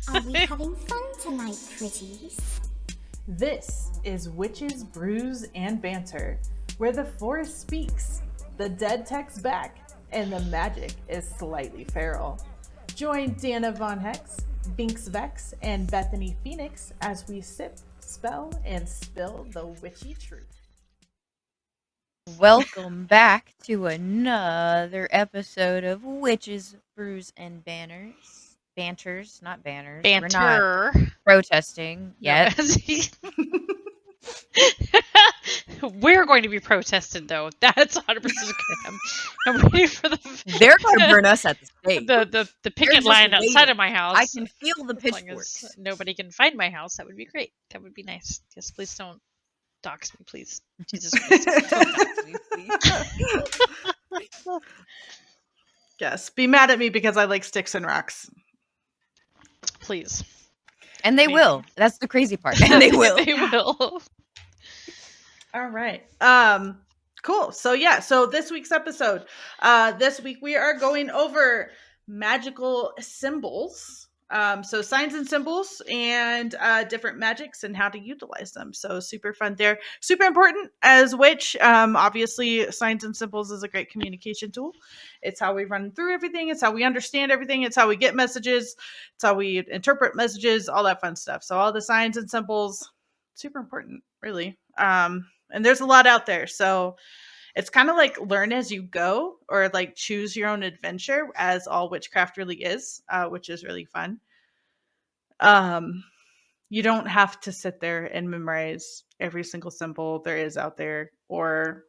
Are we having fun tonight, pretties? This is Witches, Brews, and Banter, where the forest speaks, the dead text back, and the magic is slightly feral. Join Dana Von Hex, Binx Vex, and Bethany Fenyx as we sip, spell, and spill the witchy truth. Welcome back to another episode of Witches, Brews, and Banters, not banners. Banter. We're not protesting yet. We're going to be protested, though. That's 100% okay. I'm waiting for They're going to burn us at the stake. the picket line outside of my house. I can feel the As long pitchforks. as nobody can find my house, that would be great. That would be nice. Yes, please don't dox me, please. Jesus Christ. Yes, be mad at me because I like sticks and rocks. Please. And they will. That's the crazy part. And they will. They will. All right. Cool. So this week's episode. This week we are going over magical symbols. So signs and symbols and different magics and how to utilize them. So super fun there. Super important as witch. Obviously, signs and symbols is a great communication tool. It's how we run through everything. It's how we understand everything. It's how we get messages. It's how we interpret messages, all that fun stuff. So all the signs and symbols, super important, really. And there's a lot out there. So it's kind of like learn as you go, or like choose your own adventure, as all witchcraft really is, which is really fun. You don't have to sit there and memorize every single symbol there is out there, or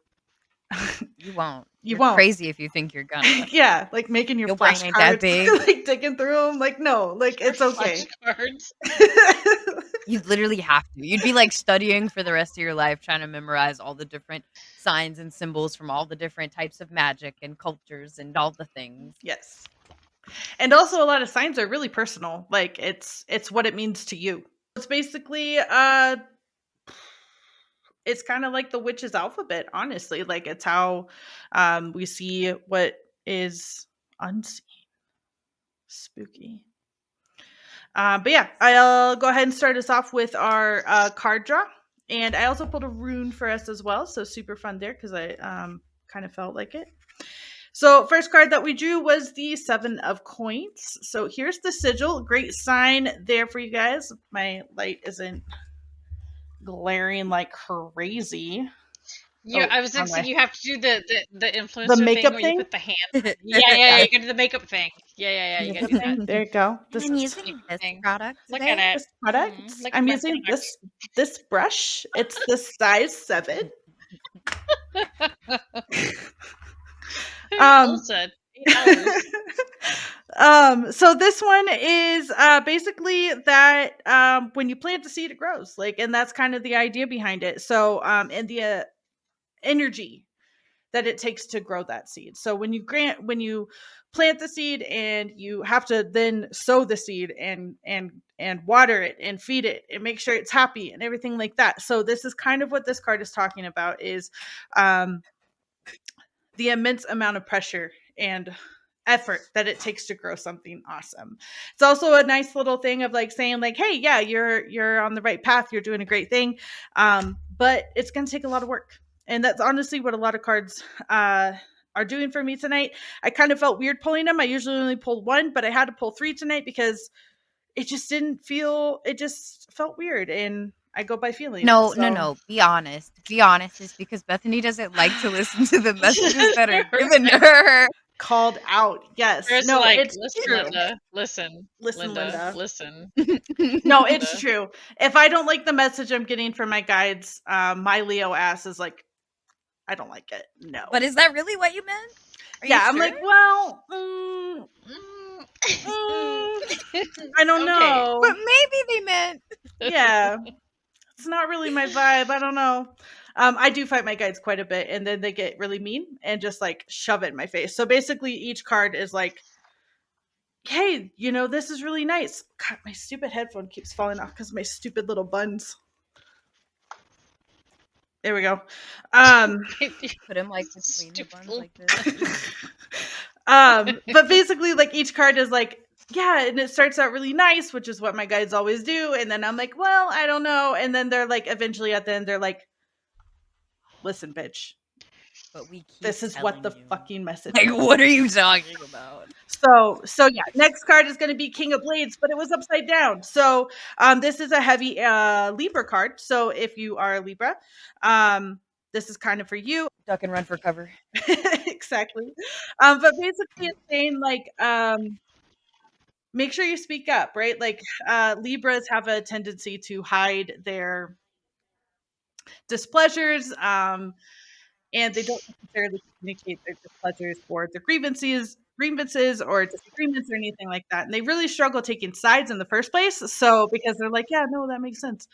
You won't. You're You're crazy if you think you're gonna. yeah, like making your brain ain't that flashcards, big. like digging through them. Like no, like it's okay. Flashcards. You literally have to. You'd be like studying for the rest of your life trying to memorize all the different signs and symbols from all the different types of magic and cultures and all the things. Yes. And also a lot of signs are really personal. Like it's what it means to you. It's basically it's kind of like the witch's alphabet, honestly. Like it's how we see what is unseen. Spooky. But yeah, I'll go ahead and start us off with our card draw. And I also pulled a rune for us as well. So super fun there because I kind of felt like it. So first card that we drew was the 7 of Coins. So here's the sigil. Great sign there for you guys. My light isn't glaring like crazy. I was going to say you have to do the influencer The makeup thing where thing? you put the hand. Yeah. You can do the makeup thing. Yeah. You got to do that. There you go. I'm using this product. Look today. at it. This product. Look I'm at my using product. this brush. It's the size 7. Well said. 8 hours. So this one is basically that when you plant the seed, it grows. And that's kind of the idea behind it. So and the energy that it takes to grow that seed. So when you plant the seed and you have to then sow the seed and water it and feed it and make sure it's happy and everything like that. So this is kind of what this card is talking about is the immense amount of pressure and effort that it takes to grow something awesome. It's also a nice little thing of like saying like, hey, yeah, you're on the right path. You're doing a great thing. But it's going to take a lot of work. And that's honestly what a lot of cards are doing for me tonight. I kind of felt weird pulling them. I usually only pull 1, but I had to pull 3 tonight because it just it just felt weird. And I go by feeling. No. Be honest. Be honest. It's because Bethany doesn't like to listen to the messages that are given to her. Called out. Yes. It's no, like, it's listen, true. Linda. Listen, Linda. Listen. No, it's true. If I don't like the message I'm getting from my guides, my Leo ass is like, I don't like it. No. But is that really what you meant? Yeah, I'm sure? like, well, I don't know. But maybe they meant. Yeah. It's not really my vibe. I don't know. I do fight my guides quite a bit, and then they get really mean and just like shove it in my face. So basically each card is like, hey, this is really nice. God, my stupid headphone keeps falling off because of my stupid little buns. There we go. Put him like between the buns like this. But basically like each card is like, yeah, and it starts out really nice, which is what my guides always do. And then I'm like, well, I don't know. And then they're like, eventually at the end, they're like, listen, bitch, But we keep this is what telling the you. fucking message Like, is. what are you talking about? So yeah, next card is going to be King of Blades, but it was upside down. So this is a heavy Libra card. So if you are a Libra, this is kind of for you. Duck and run for cover. Exactly. But basically it's saying like make sure you speak up, right? Like Libras have a tendency to hide their displeasures, and they don't necessarily communicate their displeasures or their grievances or disagreements or anything like that. And they really struggle taking sides in the first place. So because they're like, yeah, no, that makes sense.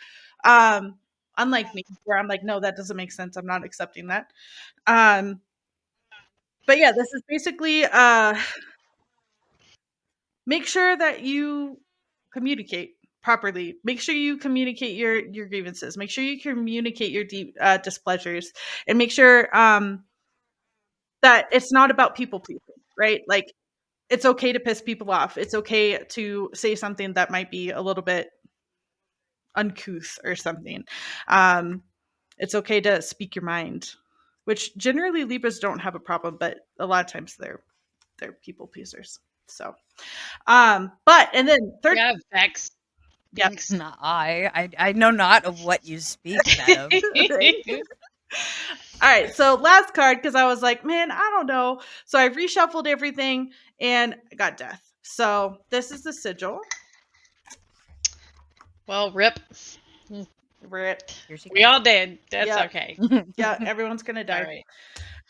Unlike me, where I'm like, no, that doesn't make sense. I'm not accepting that. But yeah, this is basically make sure that you communicate properly. Make sure you communicate your grievances. Make sure you communicate your deep displeasures, and make sure that it's not about people pleasing, right? Like it's okay to piss people off. It's okay to say something that might be a little bit uncouth or something. It's okay to speak your mind, which generally Libras don't have a problem, but a lot of times they're people pleasers. So, but and then third, Yeah, Vex. yeah, Binx. Not I know not of what you speak, madam. right? All right, so last card because I was like, man, I don't know. So I reshuffled everything and I got death. So this is the sigil. Well, rip. Rip. Here she We comes. all did. That's Yeah. okay. Yeah, everyone's gonna All die. right.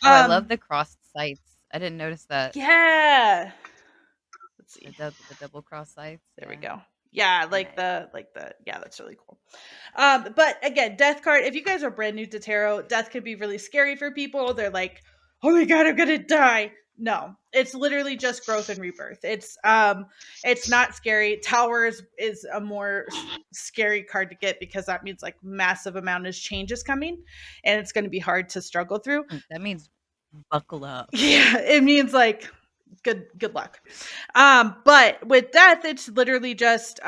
Oh, I love the crossed sights. I didn't notice that. Yeah. Let's see. The double cross sights. There we Yeah. go. Yeah, Very yeah, that's really cool. But again, death card, if you guys are brand new to tarot, death can be really scary for people. They're like, oh my god, I'm gonna die. No, it's literally just growth and rebirth. It's not scary. Towers is a more scary card to get because that means like massive amount of change is coming and it's gonna be hard to struggle through. That means buckle up. Yeah, it means like good luck. But with death, it's literally just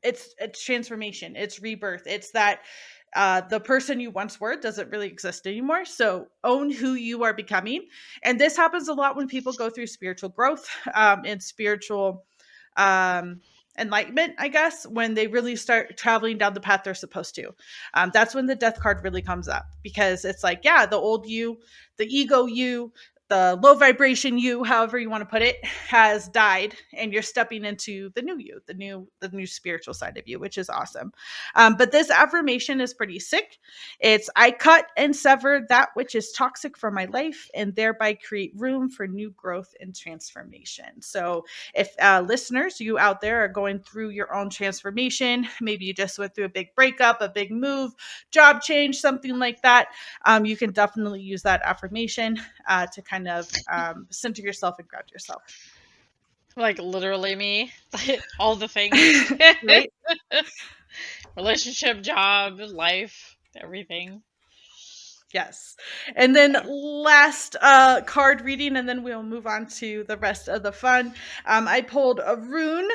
it's transformation, it's rebirth. It's that the person you once were doesn't really exist anymore. So own who you are becoming. And this happens a lot when people go through spiritual growth and spiritual um enlightenment, I guess, when they really start traveling down the path they're supposed to. That's when the death card really comes up because it's like, yeah, the old you, the ego you, the low vibration you, however you want to put it, has died, and you're stepping into the new you, the new spiritual side of you, which is awesome. But this affirmation is pretty sick. It's I cut and sever that which is toxic from my life, and thereby create room for new growth and transformation. So if listeners, you out there are going through your own transformation, maybe you just went through a big breakup, a big move, job change, something like that, you can definitely use that affirmation to kind of center yourself and ground yourself. Like literally me. All the things. Right? Relationship, job, life, everything. Yes. And then last card reading, and then we'll move on to the rest of the fun. I pulled a rune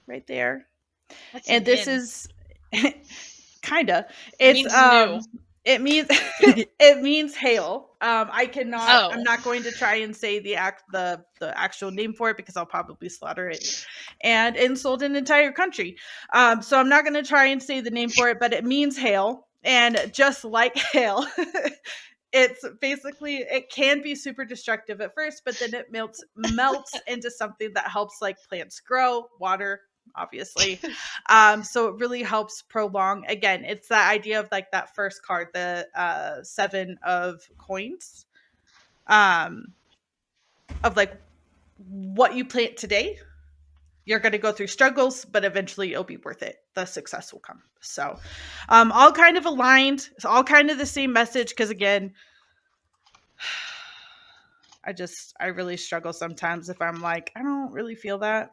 right there. What's And an this in? is kinda. It It's means new. it means it means hail. I cannot. Oh. I'm not going to try and say the actual name for it because I'll probably slaughter it and insult an entire country. So I'm not going to try and say the name for it, but it means hail, and just like hail. It's basically, it can be super destructive at first, but then it melts into something that helps like plants grow, water, obviously. So it really helps prolong. Again, it's that idea of like that first card, the 7 of coins, of like what you plant today. You're going to go through struggles, but eventually it'll be worth it. The success will come. So all kind of aligned. It's all kind of the same message because again, I really struggle sometimes if I'm like, I don't really feel that.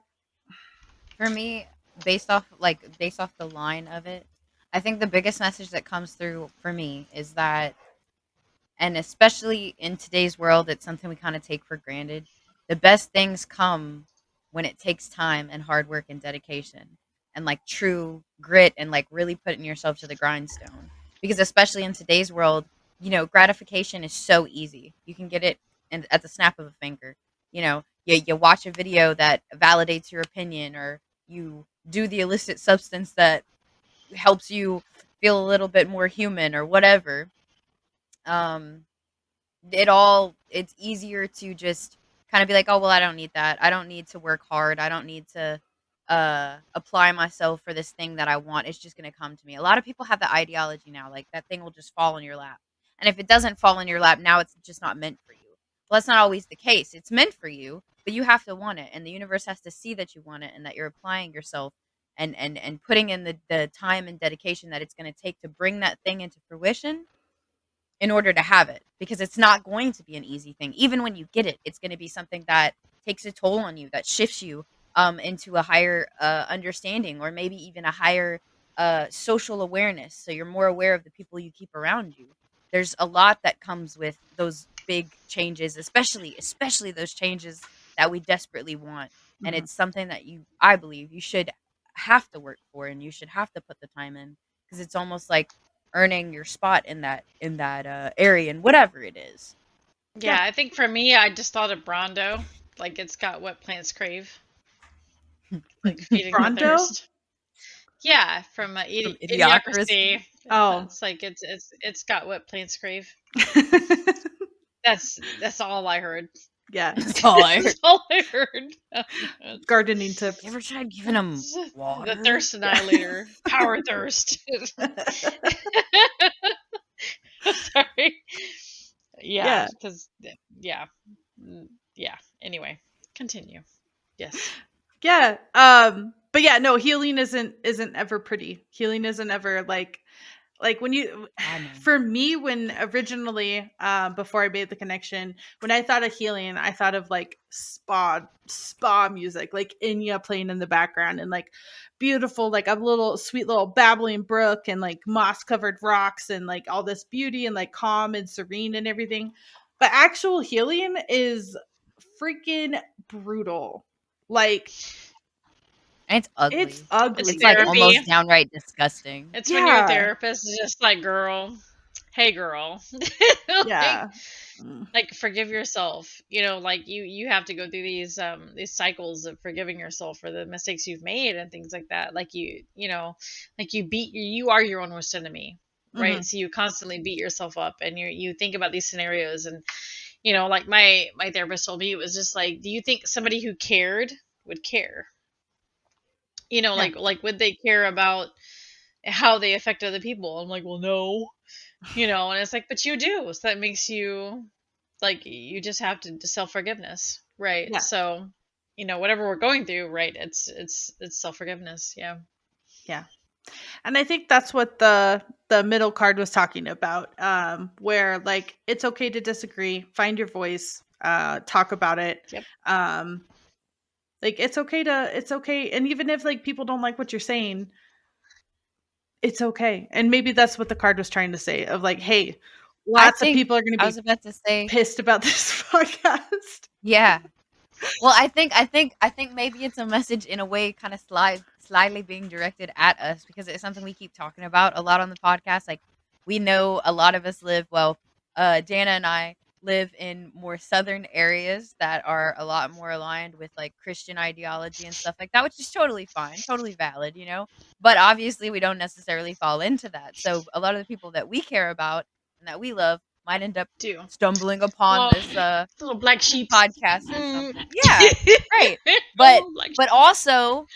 For me, based off the line of it, I think the biggest message that comes through for me is that, and especially in today's world, it's something we kind of take for granted, the best things come when it takes time and hard work and dedication and like true grit and like really putting yourself to the grindstone. Because especially in today's world, gratification is so easy. You can get it at the snap of a finger. You watch a video that validates your opinion, or you do the illicit substance that helps you feel a little bit more human or whatever. um it's easier to just kind of be like, oh well, I don't need that. I don't need to work hard. I don't need to apply myself for this thing that I want. It's just going to come to me. A lot of people have the ideology now, like that thing will just fall in your lap. And if it doesn't fall in your lap, now it's just not meant for you. Well, that's not always the case. It's meant for you, but you have to want it, and the universe has to see that you want it and that you're applying yourself and putting in the time and dedication that it's going to take to bring that thing into fruition in order to have it, because it's not going to be an easy thing. Even when you get it, it's going to be something that takes a toll on you, that shifts you into a higher understanding, or maybe even a higher social awareness, so you're more aware of the people you keep around you. There's a lot that comes with those big changes, especially those changes that we desperately want. And Mhm. it's something that I believe you should have to work for, and you should have to put the time in, because it's almost like earning your spot in that area, and whatever it is. Yeah, I think for me, I just thought of Brondo. Like it's got what plants crave, like feeding the Brondo? thirst. Yeah, from From Idiocracy. Idiocracy. Oh. It's like it's got what plants crave. That's all I heard. Yeah. That's all I heard. That's all I heard. Gardening tips. You ever tried giving them water? The thirst annihilator, power thirst. Sorry. Yeah, Yeah. because yeah, yeah. Anyway, continue. Yes. Yeah. But yeah, no, healing isn't ever pretty. Healing isn't ever like when you I know. for me, when originally before I made the connection, when I thought of healing, I thought of like spa music, like Inya playing in the background, and like beautiful, like a little sweet little babbling brook, and like moss covered rocks, and like all this beauty, and like calm and serene and everything. But actual healing is freaking brutal. Like And it's ugly. it's ugly. It's Like therapy. almost downright disgusting. It's when your Yeah. therapist is just like, girl, hey girl. Yeah. Like forgive yourself. Like you have to go through these cycles of forgiving yourself for the mistakes you've made and things like that. Like like you are your own worst enemy. Right. Mhm. So you constantly beat yourself up, and you think about these scenarios, and like my therapist told me, it was just like, do you think somebody who cared would care? Yeah. Like would they care about how they affect other people? I'm like, well, no. And it's like, but you do. So that makes you like, you just have to self-forgiveness, right? Yeah. So whatever we're going through, right, it's self-forgiveness. Yeah. Yeah. And I think that's what the middle card was talking about, where like it's okay to disagree, find your voice, talk about it. Yep. Like it's okay, and even if like people don't like what you're saying, it's okay. And maybe that's what the card was trying to say, of like, hey, lots of people are going I to was be about to say, pissed about this podcast. yeah. Well, I think maybe it's a message in a way, kind of slyly being directed at us, because it's something we keep talking about a lot on the podcast. Like, we know a lot of us live, well, Dana and I live in more southern areas that are a lot more aligned with like Christian ideology and stuff like that, which is totally fine, totally valid, But obviously, we don't necessarily fall into that. So a lot of the people that we care about and that we love might end up Do stumbling upon well, this little black sheep podcast or something. Yeah, right. But also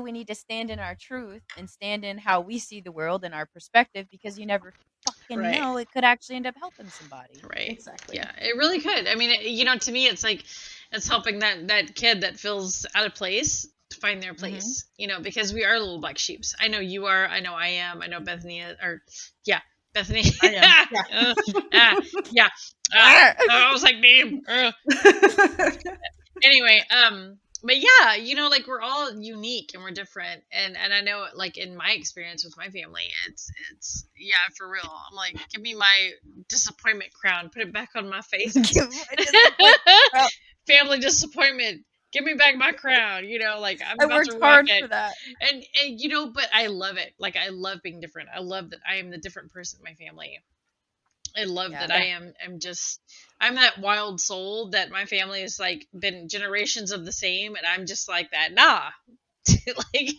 we need to stand in our truth and stand in how we see the world and our perspective, because you never fucking Right. know, it could actually end up helping somebody. Right. Exactly. Yeah, it really could. I mean, to me, it's like it's helping that kid that feels out of place to find their place. Because we are little black sheeps. I know you are. I know I am. I know Bethany Bethany. I am. Yeah. I was like, name. Anyway, but yeah, like we're all unique and we're different, and I know, like in my experience with my family, it's yeah, for real. I'm like, give me my disappointment crown, put it back on my face. family disappointment. Give me back my crown. Like I'm I about worked to rock hard it. for that. And but I love it. Like I love being different. I love that I am the different person in my family. I love Yeah. that I'm that wild soul that my family has like been generations of the same, and I'm just like that. Nah. Like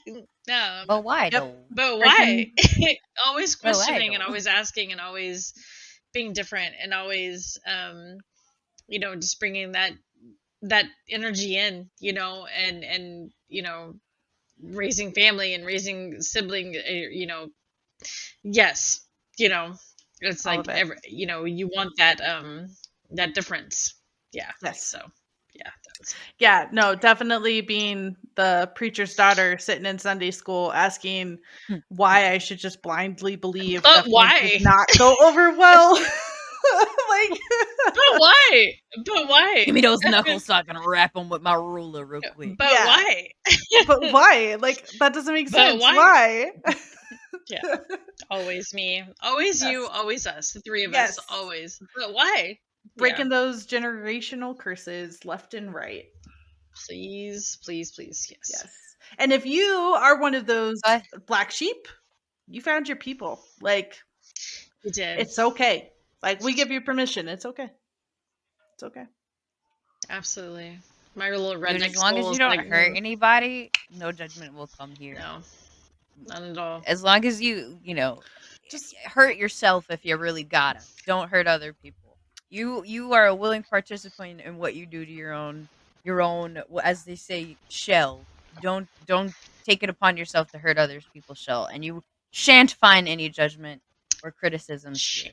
no. But why Yep. though? But Freaking why? Always But why questioning and though? always asking and always being different and always just bringing that energy in, and raising family and raising sibling, yes, it's all like of it. you want that difference. Yeah. Yes. So yeah, that was Yeah, no, definitely being the preacher's daughter sitting in Sunday school asking why I should just blindly believe but that things did why? not go over well. Like, But why? But why? Give me those knuckles so I can wrap them with my ruler real quick. But yeah, why? but why? Like, that doesn't make But sense. why? Why? Yeah. Always me. Always you, Yes. always us. The three of Yes. us, always. But why? Breaking those generational curses left and right. Please, please, please. Yes. Yes. And if you are one of those But black sheep, you found your people. Like, You did. it's okay. Like, we give you permission. It's okay. It's okay. Absolutely. My little dude, redneck as long as soul you is don't like, hurt anybody, no judgment will come here. no, not at all. As long as you Just hurt yourself if you really gotta. Don't hurt other people. You are a willing participant in what you do to your own, as they say, shell. Don't take it upon yourself to hurt other people's shell, and you shan't find any judgment or criticisms here.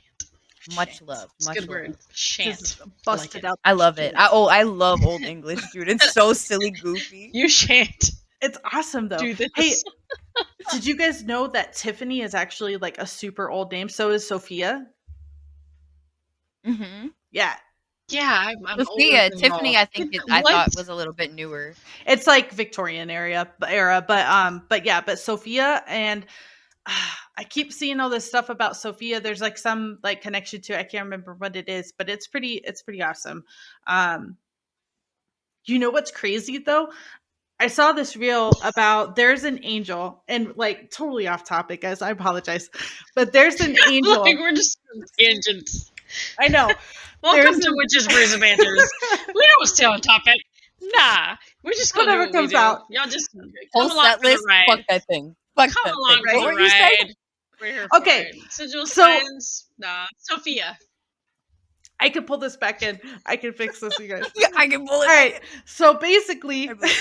Much Shan't. love, It's a much good love. word. Shan't. just I like busted it. out. I love it. shit. I love Old English, dude. It's so silly, goofy. You shan't It's awesome though. do this. Hey, did you guys know that Tiffany is actually like a super old name? So is Sophia. Mm-hmm. Yeah, Yeah, I'm older Sophia, than Tiffany, y'all. I What? thought was a little bit newer. it's like Victorian era, but Sophia and I keep seeing all this stuff about Sophia. There's like some like connection to it. I can't remember what it is, but it's pretty awesome. You know what's crazy though? I saw this reel about there's an angel, and like totally off topic, guys. I apologize, but there's an angel. Like we're just on tangents. I know. Welcome to Witches, Brews, and Banters. We don't stay on topic. Nah, we're just gonna Whatever do what we comes do. out. Y'all just Whole come along set for the list. ride. Fuck that thing. Fuck Come that along thing. for What the were you saying? ride. We're here for Okay, it. Sigil so- signs. Nah, Sophia. I can pull this back in. I can fix this, you guys. Yeah, I can pull it. All right. So basically, I believe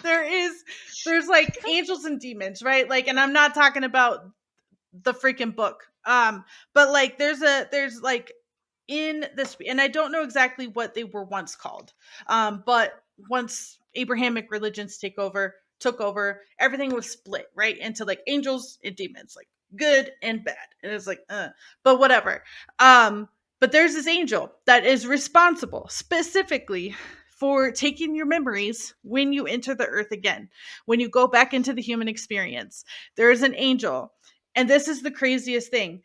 there's like angels and demons, right? Like, and I'm not talking about the freaking book. But like there's like in this, and I don't know exactly what they were once called. But once Abrahamic religions took over, everything was split, right? Into like angels and demons, like good and bad. And it's like, but whatever. But there's this angel that is responsible specifically for taking your memories when you enter the earth again, when you go back into the human experience. There is an angel. And this is the craziest thing.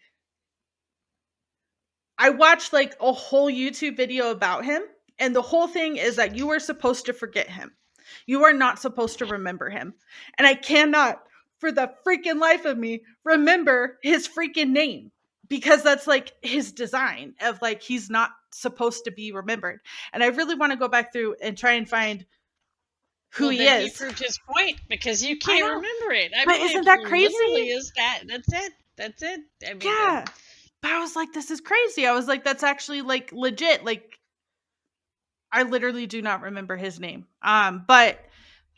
I watched like a whole YouTube video about him. And the whole thing is that you are supposed to forget him. You are not supposed to remember him. And I cannot, for the freaking life of me, remember his freaking name. Because that's like his design of like he's not supposed to be remembered. And I really want to go back through and try and find who he is. He proved his point because you can't remember it. I But mean, isn't that literally crazy? is that. That's it. I mean, Yeah. But I was like, this is crazy. I was like, that's actually like legit. Like, I literally do not remember his name.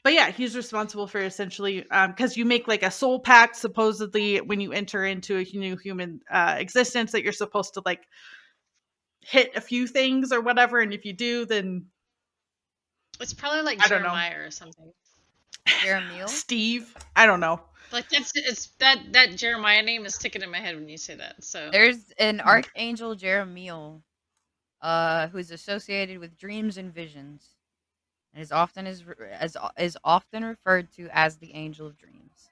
But yeah, he's responsible for essentially because you make like a soul pact supposedly when you enter into a new human existence that you're supposed to like hit a few things or whatever, and if you do, then it's probably like I don't know. Jeremiah or something. Jeremiah? Steve. I don't know. Like it's that Jeremiah name is sticking in my head when you say that. So There's an archangel Jeremiah, who's associated with dreams and visions, and is often referred to as the angel of dreams.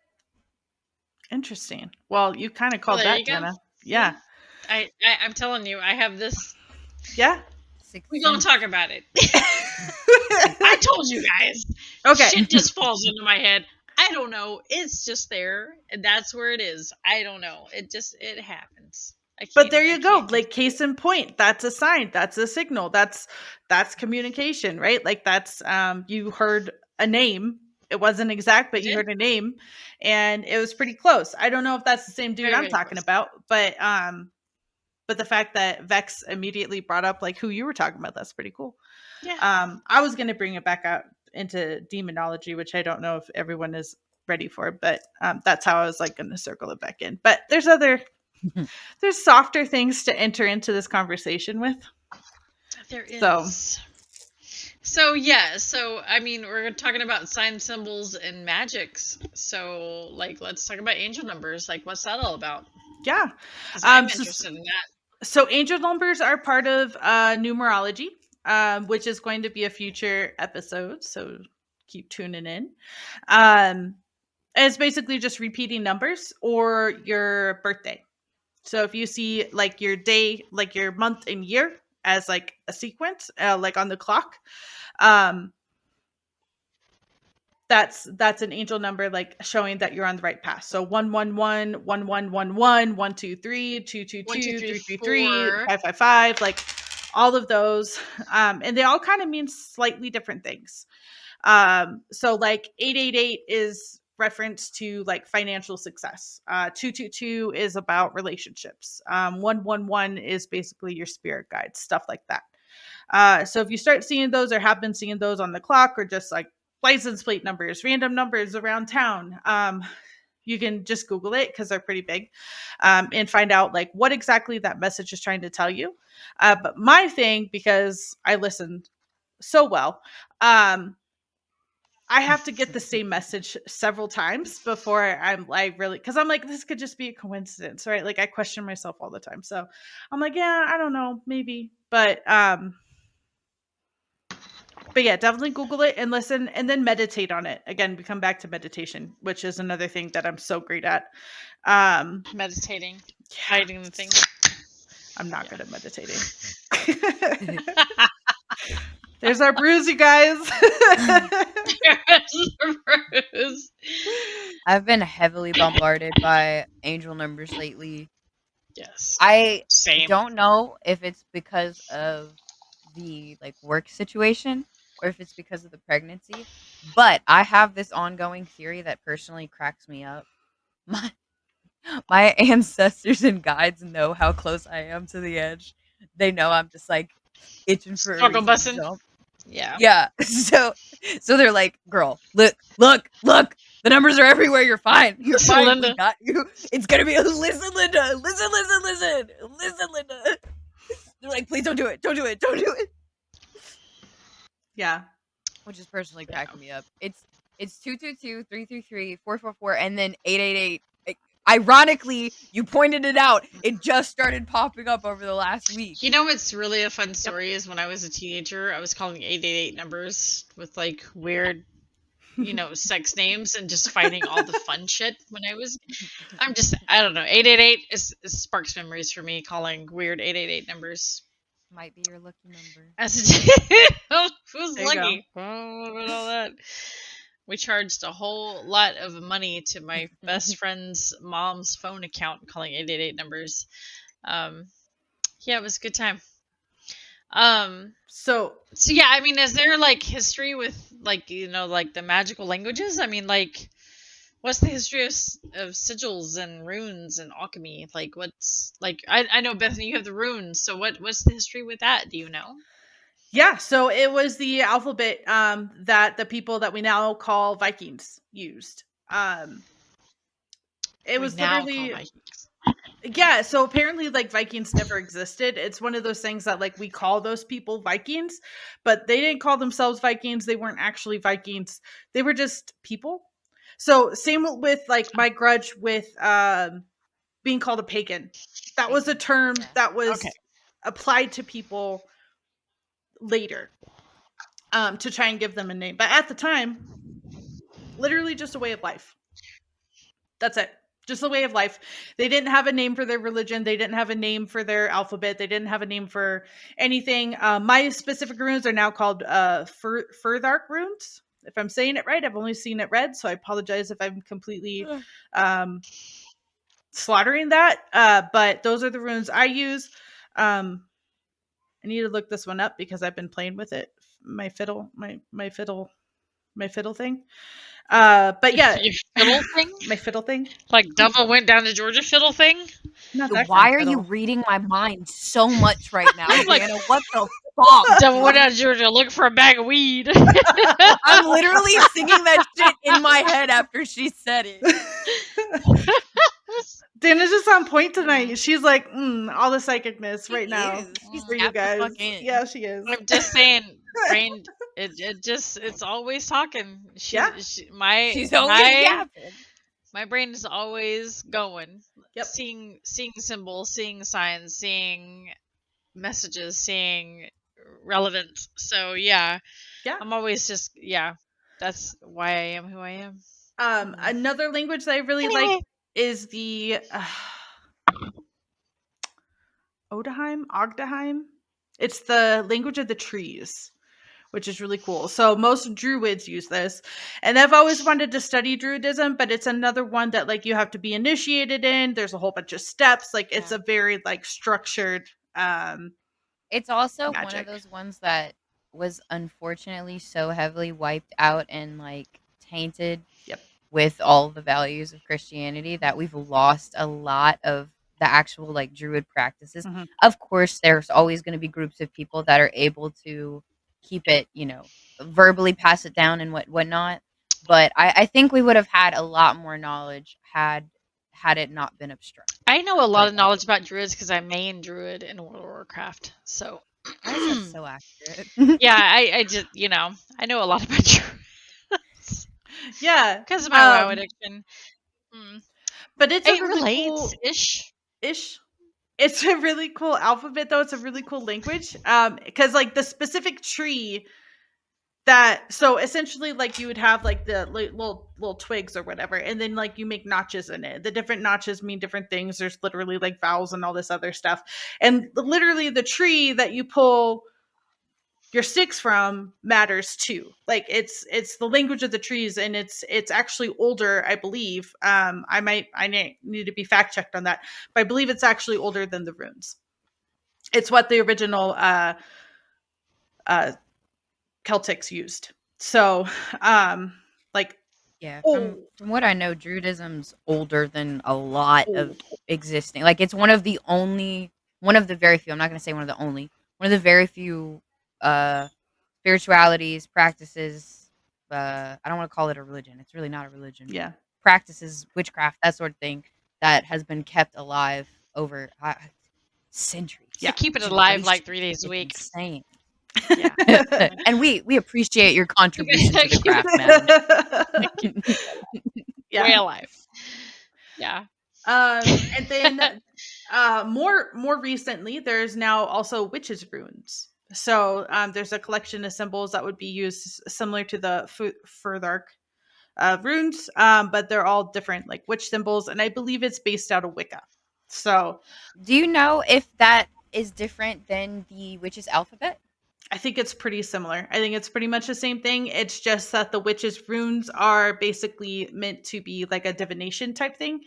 Interesting. Well, you kind of Well, called there that, you go. Jana. Yeah. I'm telling you, I have this. Yeah. Sixth We don't sense. talk about it. I told you guys. Okay. Shit just falls into my head. I don't know. It's just there, and that's where it is. I don't know. It happens. But there you go. Can't Like, case in point, that's a sign. That's a signal. That's communication, right? Like, that's you heard a name. It wasn't exact, but you heard a name, and it was pretty close. I don't know if that's the same dude Very, I'm very talking close. about, but the fact that Vex immediately brought up like who you were talking about, that's pretty cool. Yeah. I was gonna bring it back out into demonology, which I don't know if everyone is ready for, but that's how I was like gonna circle it back in. But there's softer things to enter into this conversation with. There So is. So yeah, so I mean, we're talking about sign symbols and magics. So like, let's talk about angel numbers. Like, what's that all about? yeah. Because I'm So, interested in that. so angel numbers are part of numerology, which is going to be a future episode. So keep tuning in. And it's basically just repeating numbers or your birthday. So if you see like your day, like your month and year as like a sequence, like on the clock, um, that's an angel number, like showing that you're on the right path. So 111, 1111, 123, 1, 2, 222, 3, 333, 4. 555, like all of those. And they all kind of mean slightly different things. So like 888 is reference to like financial success. 222 is about relationships. 111 is basically your spirit guides, stuff like that. So if you start seeing those or have been seeing those on the clock, or just like license plate numbers, random numbers around town, you can just Google it because they're pretty big, and find out like what exactly that message is trying to tell you. But my thing, because I listened so well, I have to get the same message several times before I'm like really, because I'm like, this could just be a coincidence, right? Like I question myself all the time. So I'm like, yeah, I don't know, maybe. But yeah, definitely Google it and listen, and then meditate on it. Again, we come back to meditation, which is another thing that I'm so great at. Meditating, Yeah, hiding the thing. I'm not good at meditating. There's our brews, you guys. Bruce. I've been heavily bombarded by angel numbers lately. Yes. I Same. don't know if it's because of the like work situation or if it's because of the pregnancy, but I have this ongoing theory that personally cracks me up. My my ancestors and guides know how close I am to the edge. They know I'm just like itching for a Struggle reason to bussin'. jump. Yeah. Yeah. So they're like, "Girl, look. The numbers are everywhere. You're fine. You're Listen, fine. Linda. We got you. It's gonna be listen, Linda. Listen, Linda." They're like, "Please don't do it. Don't do it. Don't do it." Yeah. Which is personally cracking me up. It's 222, 333, 444, and then 888. Ironically, you pointed it out. It just started popping up over the last week. You know what's really a fun story is when I was a teenager, I was calling 888 numbers with like weird, sex names and just finding all the fun shit when I don't know. 888 is sparks memories for me calling weird 888 numbers. Might be your lucky number. As a who's There you go. lucky? Oh, and all that. We charged a whole lot of money to my best friend's mom's phone account calling 888 numbers. Yeah, it was a good time. So So yeah, I mean, is there like history with like like the magical languages? I mean, like, what's the history of sigils and runes and alchemy? Like, what's like? I know, Bethany, you have the runes. So what's the history with that? Do you know? yeah, so it was the alphabet that the people that we now call Vikings used. It We was now call literally, Vikings. yeah, so apparently like Vikings never existed. It's one of those things that like we call those people Vikings, but they didn't call themselves Vikings. They weren't actually Vikings. They were just people. So same with like my grudge with being called a pagan. That was a term Yeah. that was Okay. applied to people later, to try and give them a name. But at the time, literally just a way of life. That's it. just a way of life. They didn't have a name for their religion. They didn't have a name for their alphabet. They didn't have a name for anything. My specific runes are now called Furthark runes. If I'm saying it right, I've only seen it read, so I apologize if I'm completely slaughtering that. But those are the runes I use. I need to look this one up because I've been playing with it. My fiddle thing. But yeah, Your fiddle thing? my fiddle thing. Like Devil Went Down to Georgia fiddle thing? Not that Why kind are of you fiddle. reading my mind so much right now, Like- Dana? What the fuck? Devil Went Down to Georgia looking for a bag of weed. I'm literally singing that shit in my head after she said it. Dana's just on point tonight. She's like, all the psychicness right now She's for you tapped the guys. fuck in. Yeah, she is. I'm just saying, brain. It's always talking. Yeah. She's always yapping. My brain is always going. Yep. Seeing symbols, seeing signs, seeing messages, seeing relevance. So yeah. I'm always just That's why I am who I am. Another language that I really like is the Ogdeheim. It's the language of the trees, which is really cool. So most druids use this, and I've always wanted to study druidism, but it's another one that like you have to be initiated in. There's a whole bunch of steps. Like it's a very like structured. It's also magic. one of those ones that was unfortunately so heavily wiped out and like tainted with all the values of Christianity that we've lost a lot of the actual like druid practices. Mm-hmm. Of course, there's always going to be groups of people that are able to keep it, verbally pass it down and whatnot. But I think we would have had a lot more knowledge had it not been obstructed. I know a lot of knowledge about druids because I main druid in World of Warcraft. So that's so accurate. yeah, I just I know a lot about druids. Yeah, because of my WoW addiction. But it's it a really relates cool ish. It's a really cool alphabet, though. It's a really cool language. Because like the specific tree so essentially like you would have like the little twigs or whatever, and then like you make notches in it. The different notches mean different things. There's literally like vowels and all this other stuff. And literally the tree that you pull your sticks from matters too. Like it's the language of the trees, and it's actually older, I believe. I need to be fact checked on that, but I believe it's actually older than the runes. It's what the original Celtics used. So like from what I know, druidism's older than a lot of existing. Like it's one of the very few, I'm not going to say one of the very few spiritualities, practices, I don't want to call it a religion. It's really not a religion. Yeah. Practices, witchcraft, that sort of thing that has been kept alive over centuries. Yeah. Keep it alive like 3 days a week. Insane. Yeah. And we appreciate your contribution to the craft, man. Yeah. Way alive. Yeah. And then more recently, there's now also witches' runes. So there's a collection of symbols that would be used similar to the Furthark runes, but they're all different, like witch symbols, and I believe it's based out of Wicca. So, do you know if that is different than the witch's alphabet? I think it's pretty similar. I think it's pretty much the same thing. It's just that the witch's runes are basically meant to be like a divination type thing,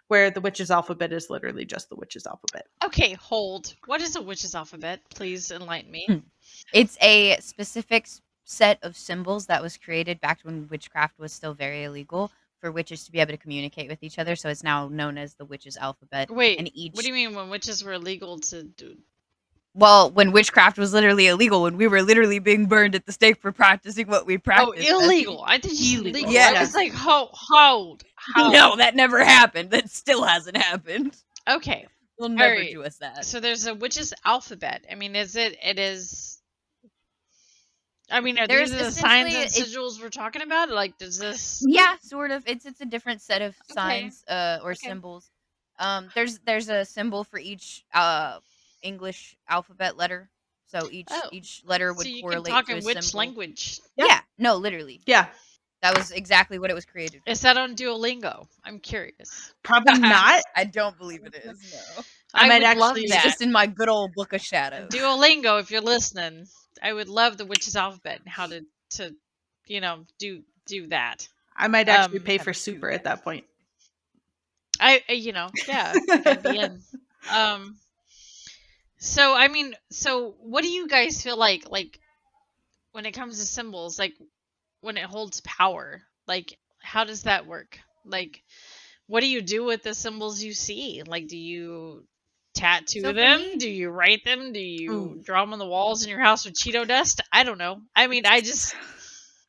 where the witch's alphabet is literally just the witch's alphabet. Okay, hold. What is a witch's alphabet? Please enlighten me. It's a specific set of symbols that was created back when witchcraft was still very illegal for witches to be able to communicate with each other. So it's now known as the witch's alphabet. Wait, and what do you mean when witches were illegal to do? Well, when witchcraft was literally illegal, when we were literally being burned at the stake for practicing what we practiced. Oh, illegal. I think illegal. Yeah. I was like, hold. No, that never happened. That still hasn't happened. Okay. They'll never do us that. So there's a witch's alphabet. I mean, I mean, are these the signs and sigils we're talking about? Like, does this? Yeah, sort of. It's a different set of signs or symbols. There's a symbol for each English alphabet letter. So each letter would correlate to a symbol. Which language? Yeah. No, literally. Yeah. That was exactly what it was created for. Is that on Duolingo? I'm curious. Probably not. I don't believe it is. No, I I might would love actually- it's that. just in my good old book of shadows. Duolingo, if you're listening, I would love the witch's alphabet and how to do that. I might actually pay How for to do super at that point. Yeah, like I'd be in. Um, so I mean, so what do you guys feel like when it comes to symbols, like when it holds power, like how does that work? Like, what do you do with the symbols you see? Like, do you tattoo So for them? me- Do you write them? Do you Ooh. draw them on the walls in your house with Cheeto dust? I don't know. I mean, I just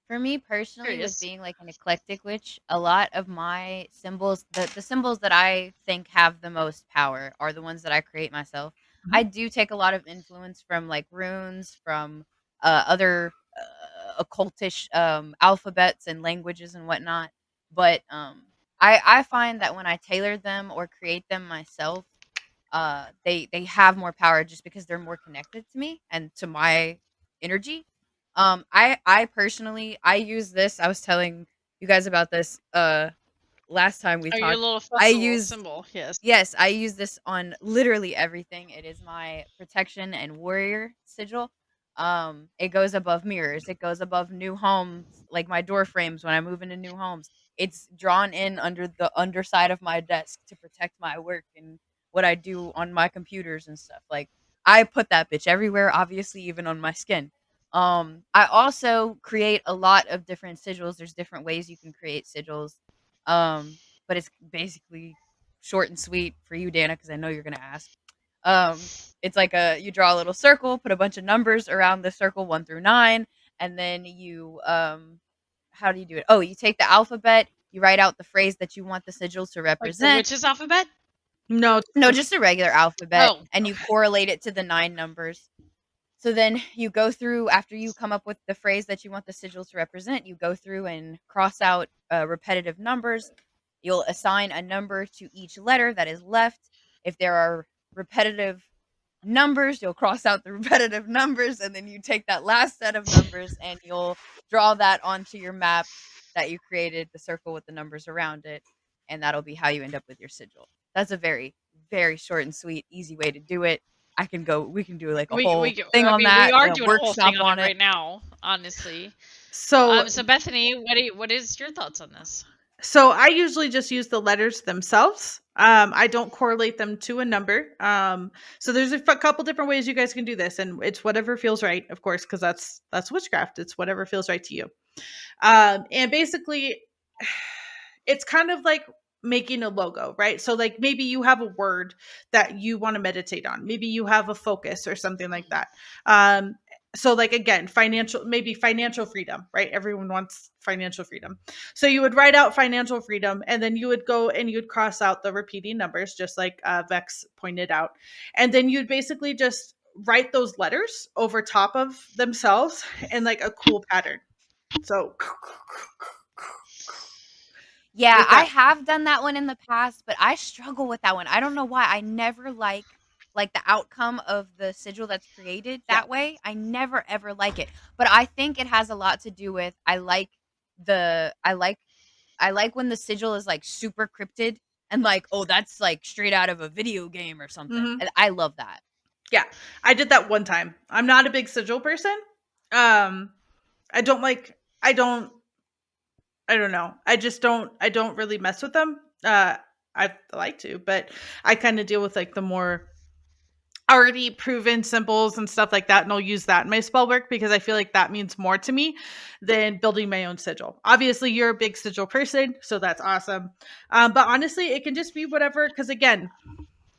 For me personally, with curious. being like an eclectic witch, a lot of my symbols, the symbols that I think have the most power are the ones that I create myself. Mhm. I do take a lot of influence from like runes, from other occultish alphabets and languages and whatnot. But I find that when I tailor them or create them myself, they have more power just because they're more connected to me and to my energy. I personally I use this. I was telling you guys about this last time we Oh, your talked. little I festival use symbol, yes. Yes, I use this on literally everything. It is my protection and warrior sigil. It goes above mirrors. It goes above new homes, like my door frames when I move into new homes. It's drawn in under the underside of my desk to protect my work and what I do on my computers and stuff. Like I put that bitch everywhere, obviously even on my skin. I also create a lot of different sigils. There's different ways you can create sigils. But it's basically short and sweet for you, Dana, because I know you're gonna ask. Um, it's like you draw a little circle, put a bunch of numbers around the circle 1 through 9, and then you how do you do it? Oh, you take the alphabet, you write out the phrase that you want the sigil to Like the represent. witch's alphabet? No, No, just a regular alphabet, Oh, and you correlate it to the 9 numbers. So then you go through after you come up with the phrase that you want the sigil to represent, you go through and cross out repetitive numbers. You'll assign a number to each letter that is left. If there are repetitive numbers, you'll cross out the repetitive numbers, and then you take that last set of numbers and you'll draw that onto your map that you created, the circle with the numbers around it, and that'll be how you end up with your sigil. That's a very, very short and sweet, easy way to do it. We can do like a whole thing on we that, are a doing a whole workshop thing on on it it. right now, honestly. so So Bethany, what is your thoughts on this? So I usually just use the letters themselves. I don't correlate them to a number. So there's a couple different ways you guys can do this, and it's whatever feels right, of course, because that's witchcraft. It's whatever feels right to you. And basically, it's kind of like making a logo, right? So like maybe you have a word that you want to meditate on. Maybe you have a focus or something like that. So like again, maybe financial freedom, right? Everyone wants financial freedom. So you would write out financial freedom, and then you would go and you'd cross out the repeating numbers, just like Vex pointed out. And then you'd basically just write those letters over top of themselves in like a cool pattern. So Yeah, with I that. have done that one in the past, but I struggle with that one. I don't know why. I never like the outcome of the sigil that's created Yeah. that way. I never ever like it. But I think it has a lot to do with the I like when the sigil is like super cryptid and like, oh, that's like straight out of a video game or something. Mhm. And I love that. Yeah, I did that one time. I'm not a big sigil person. I don't like. I don't know. I don't really mess with them. I like to, but I kind of deal with like the more already proven symbols and stuff like that, and I'll use that in my spell work because I feel like that means more to me than building my own sigil. Obviously, you're a big sigil person, so that's awesome. But honestly, it can just be whatever. Because again,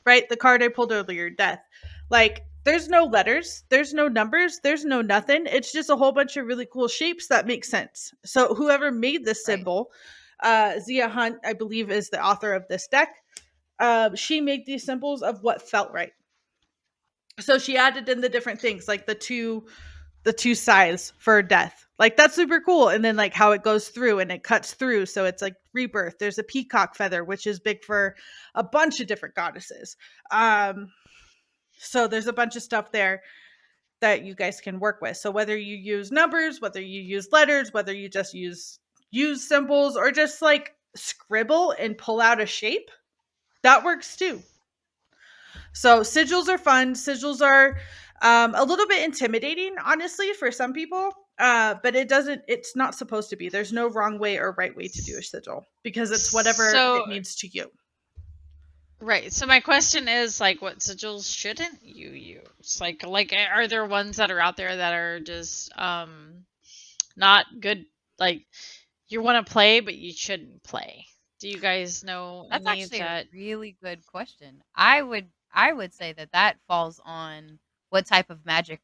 right, the card I pulled earlier, death. Like, there's no letters, there's no numbers, there's no nothing. It's just a whole bunch of really cool shapes that make sense. So whoever made this Right. symbol, Zia Hunt, I believe, is the author of this deck. She made these symbols of what felt right. So she added in the different things, like the two sides for death. Like that's super cool. And then like how it goes through and it cuts through. So it's like rebirth. There's a peacock feather, which is big for a bunch of different goddesses. So there's a bunch of stuff there that you guys can work with. So whether you use numbers, whether you use letters, whether you just use use symbols or just like scribble and pull out a shape, that works too. So sigils are fun. Sigils are a little bit intimidating, honestly, for some people. But it's not supposed to be. There's no wrong way or right way to do a sigil because it's whatever So it means to you. right. So my question is like, what sigils shouldn't you use? Like, are there ones that are out there that are just not good? Like, you want to play, but you shouldn't play. Do you guys know That's any actually a that? really good question. I would say that falls on what type of magic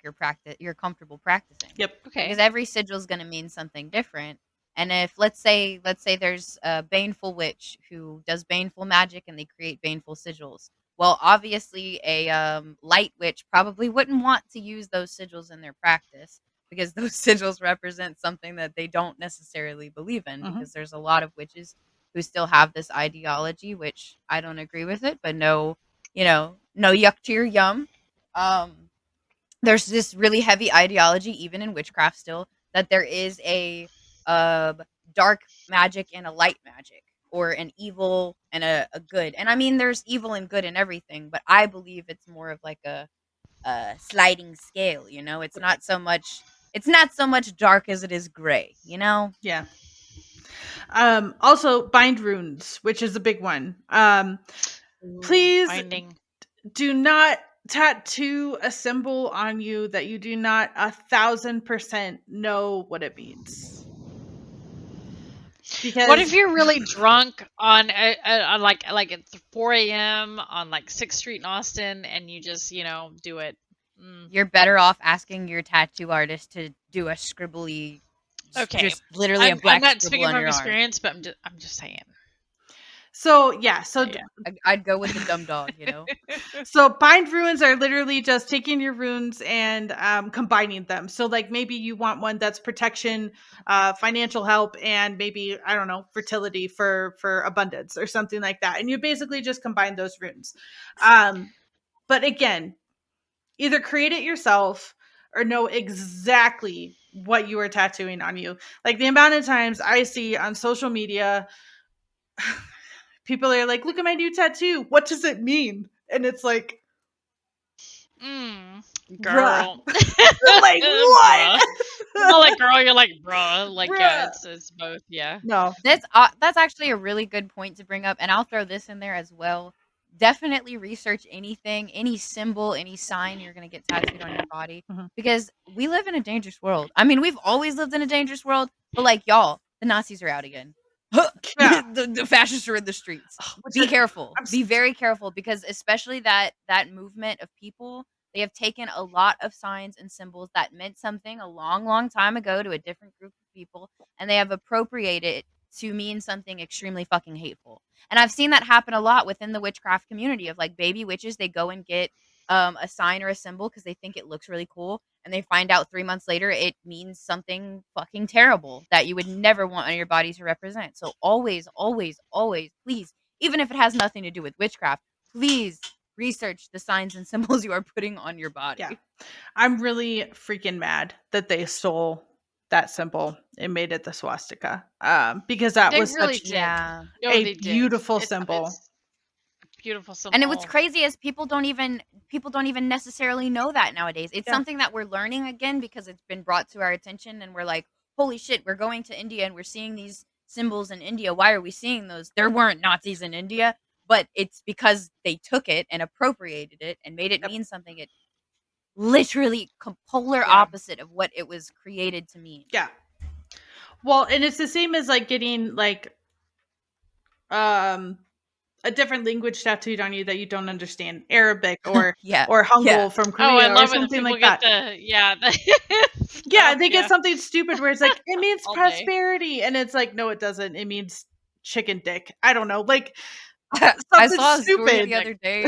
you're comfortable practicing. Yep. Okay. Because every sigil is going to mean something different. And if let's say there's a baneful witch who does baneful magic and they create baneful sigils. Well, obviously a light witch probably wouldn't want to use those sigils in their practice because those sigils represent something that they don't necessarily believe in. Mhm. Because there's a lot of witches who still have this ideology, which I don't agree with it, but no yuck to your yum. There's this really heavy ideology, even in witchcraft still, that there is a uh, dark magic and a light magic, or an evil and a good. And I mean, there's evil and good in everything, but I believe it's more of like a sliding scale. It's not so much dark as it is gray. Yeah. Also bind runes, which is a big one. Please Binding. do not tattoo a symbol on you that you do not 1,000% know what it means. Because What if you're really drunk on like at 4 a.m. on like 6th Street in Austin, and you just do it? You're better off asking your tattoo artist to do a scribbly, Okay, just literally a I'm black not scribble speaking on from your arm. experience, but I'm just saying. So yeah, so Yeah. I'd go with the dumb dog, so bind runes are literally just taking your runes and combining them. So like maybe you want one that's protection, financial help, and maybe I don't know, fertility for abundance or something like that. And you basically just combine those runes. But again, either create it yourself or know exactly what you are tattooing on you. Like the amount of times I see on social media, people are like, look at my new tattoo. What does it mean? And it's like, Girl. like Bruh. what? Not like girl, you're like bruh. Like yeah, Bruh. it's both. Yeah. No. That's actually a really good point to bring up, and I'll throw this in there as well. Definitely research anything, any symbol, any sign you're gonna get tattooed on your body, Mhm. because we live in a dangerous world. I mean, we've always lived in a dangerous world, but like y'all, the Nazis are out again. Yeah. the fascists are in the streets. Which Be is- careful. I'm Be very careful, because especially that movement of people, they have taken a lot of signs and symbols that meant something a long, long time ago to a different group of people, and they have appropriated it to mean something extremely fucking hateful. And I've seen that happen a lot within the witchcraft community of like baby witches. They go and get a sign or a symbol because they think it looks really cool, and they find out 3 months later it means something fucking terrible that you would never want on your body to represent. So always, always, always, please, even if it has nothing to do with witchcraft, please research the signs and symbols you are putting on your body. Yeah. I'm really freaking mad that they stole that symbol and made it the swastika. Because that They was really such did. Yeah. No, a they did. beautiful symbol. It's a beautiful symbol. And what's crazy is people don't even necessarily know that nowadays. It's Yeah. something that we're learning again because it's been brought to our attention, and we're like, holy shit, we're going to India and we're seeing these symbols in India. Why are we seeing those? There weren't Nazis in India, but it's because they took it and appropriated it and made it Yep. mean something. It literally polar Yeah. opposite of what it was created to mean. Yeah. Well, and it's the same as like getting like a different language tattooed on you that you don't understand, Arabic or Yeah. or Hangul Yeah. from Oh, I Korea or love it. something People like get that. yeah. They get something stupid where it's like it means All day. prosperity, and it's like no, it doesn't. It means chicken dick. I don't know, like I something saw a story stupid. the other day.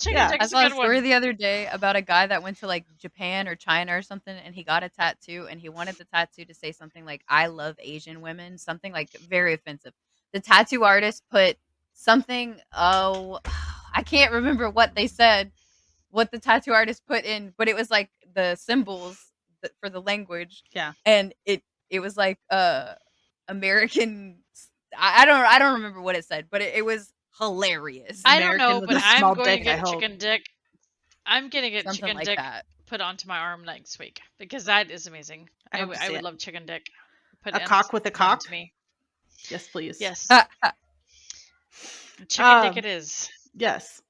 Chicken Yeah. I dick's saw a a good story one. the other day about a guy that went to like Japan or China or something, and he got a tattoo, and he wanted the tattoo to say something like "I love Asian women," something like very offensive. The tattoo artist put something. Oh, I can't remember what they said. What the tattoo artist put in, but it was like the symbols for the language, Yeah. and it was like American. I don't remember what it said, but it was hilarious. I don't American know, with but a I'm small going to dick, I get hope. chicken dick. I'm gonna get Something chicken like dick that. put onto my arm next week because that is amazing. I hope to see would it. love chicken dick. A cock with a Put onto cock? me. Yes, please. Yes, chicken dick it is. Yes.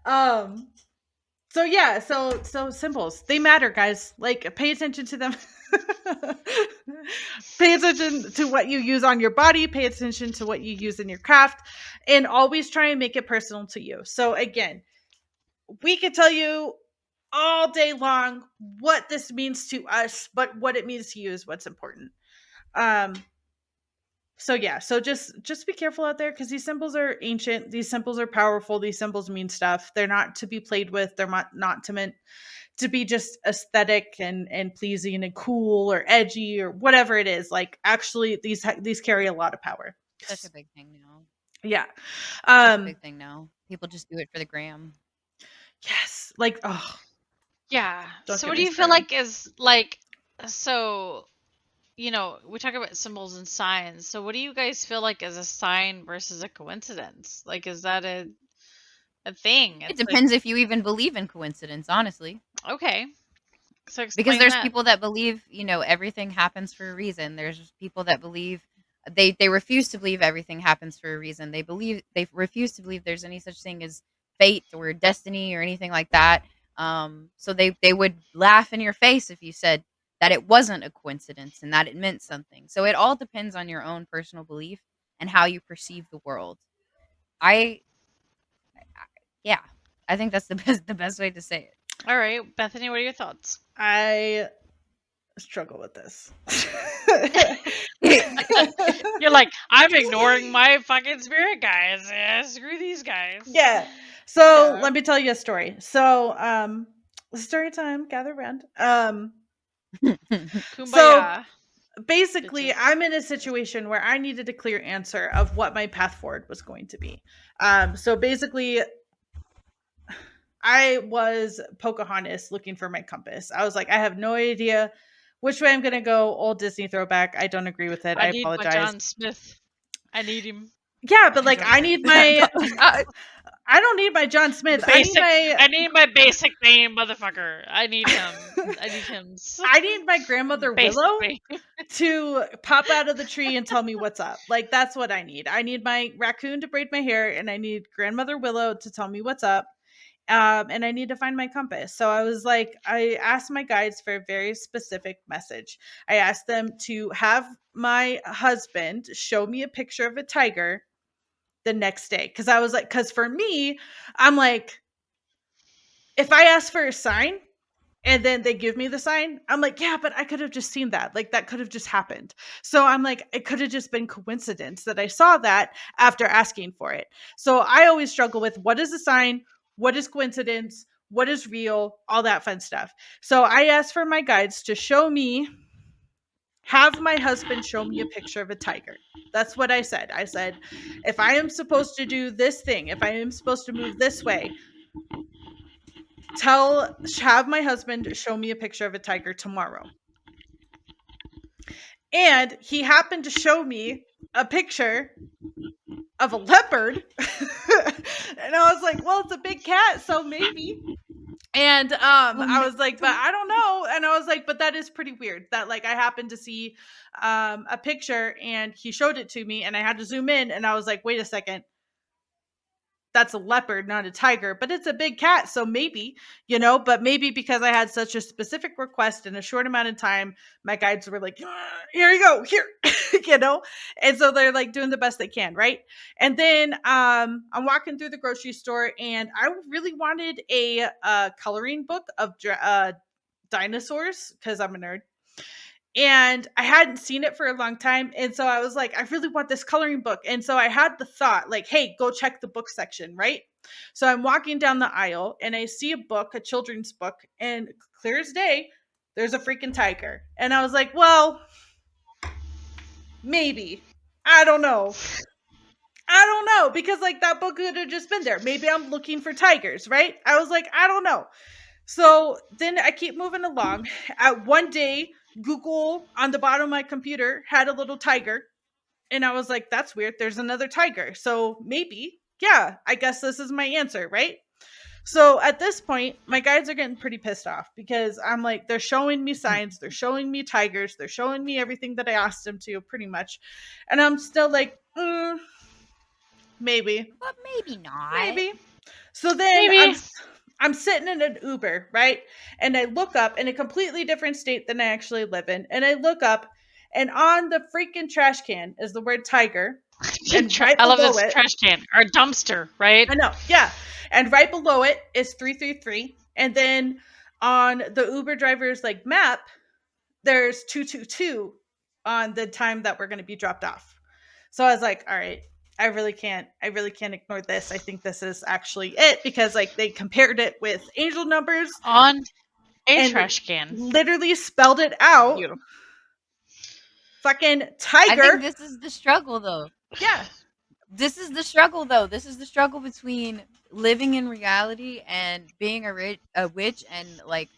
um so yeah, so symbols, they matter, guys. Like, pay attention to them. Pay attention to what you use on your body, pay attention to what you use in your craft, and always try and make it personal to you. So again, we could tell you all day long what this means to us, but what it means to you is what's important. So yeah, so just be careful out there, because these symbols are ancient, these symbols are powerful, these symbols mean stuff. They're not to be played with, they're not to meant to be just aesthetic and pleasing and cool or edgy or whatever it is. Like, actually, these carry a lot of power. Such a big thing now. Yeah. Such a big thing now. People just do it for the gram. Yes. Like, oh, Yeah. Don't So get what me do you feel started. like is like so you know, we talk about symbols and signs. So what do you guys feel like is a sign versus a coincidence? Like, is that a thing? It It's like, depends if you even believe in coincidence, honestly. okay. So Because explain there's that. people that believe, everything happens for a reason. There's people that believe they refuse to believe everything happens for a reason. They refuse to believe there's any such thing as fate or destiny or anything like that. So they would laugh in your face if you said that it wasn't a coincidence and that it meant something. So it all depends on your own personal belief and how you perceive the world. I Yeah, I think that's the best way to say All right, Bethany, what are your thoughts? I struggle with this. it. You're like, I'm ignoring my fucking spirit guys. Yeah, screw these guys. Yeah. So Yeah. let me tell you a story. So story time, gather around. So Kumbaya. basically, Bitches. I'm in a situation where I needed a clear answer of what my path forward was going to be. So basically, I was Pocahontas looking for my compass. I was like, I have no idea which way I'm going to go. Old Disney throwback. I don't agree with it. I I need my apologize. John Smith. I need him. Yeah, but like, don't I agree need with that. my. I don't need my John Smith. I need my basic name, motherfucker. I need him. I need him. I need my grandmother Basic Willow name. to pop out of the tree and tell me what's up. Like, that's what I need. I need my raccoon to braid my hair, and I need grandmother Willow to tell me what's up. And I need to find my compass. So I was like, I asked my guides for a very specific message. I asked them to have my husband show me a picture of a tiger the next day. Cause I was like, cause for me, I'm like, if I ask for a sign and then they give me the sign, I'm like, yeah, but I could have just seen that. Like, that could have just happened. So I'm like, it could have just been coincidence that I saw that after asking for it. So I always struggle with, what is a sign? What is coincidence? What is real? All that fun stuff. So I asked for my guides to have my husband show me a picture of a tiger. That's what I said. I said, if I am supposed to do this thing, if I am supposed to move this way, have my husband show me a picture of a tiger tomorrow. And he happened to show me a picture of a leopard. And I was like, well, it's a big cat, so maybe. And I was like, but I don't know. And I was like, but that is pretty weird that, like, I happened to see a picture and he showed it to me and I had to zoom in and I was like, wait a second. That's a leopard, not a tiger, but it's a big cat. So maybe, but maybe because I had such a specific request in a short amount of time, my guides were like, here you go, here, and so they're like doing the best they can. Right. And then I'm walking through the grocery store and I really wanted a coloring book of dinosaurs because I'm a nerd. And I hadn't seen it for a long time. And so I was like, I really want this coloring book. And so I had the thought, like, hey, go check the book section, right? So I'm walking down the aisle and I see a book, a children's book, and clear as day, there's a freaking tiger. And I was like, well, maybe. I don't know. Because like that book could have just been there. Maybe I'm looking for tigers, right? I was like, I don't know. So then I keep moving along. One day, Google on the bottom of my computer had a little tiger. And I was like, that's weird. There's another tiger. So maybe, yeah, I guess this is my answer, right? So at this point, my guides are getting pretty pissed off because I'm like, they're showing me signs, they're showing me tigers, they're showing me everything that I asked them to, pretty much. And I'm still like, maybe, But maybe not. maybe. So then Maybe. I'm sitting in an Uber, right? And I look up in a completely different state than I actually live in. And I look up, and on the freaking trash can is the word tiger. And right I love below this it, trash can or dumpster, right? I know, yeah. And right below it is 333. And then on the Uber driver's like map, there's 222 on the time that we're going to be dropped off. So I was like, all right, I really can't ignore this. I think this is actually it because like they compared it with angel numbers On a and trash can. literally spelled it out. Beautiful. Fucking I tiger. think this is the struggle, though. Yeah. This is the struggle, though. This is the struggle between living in reality and being a witch and like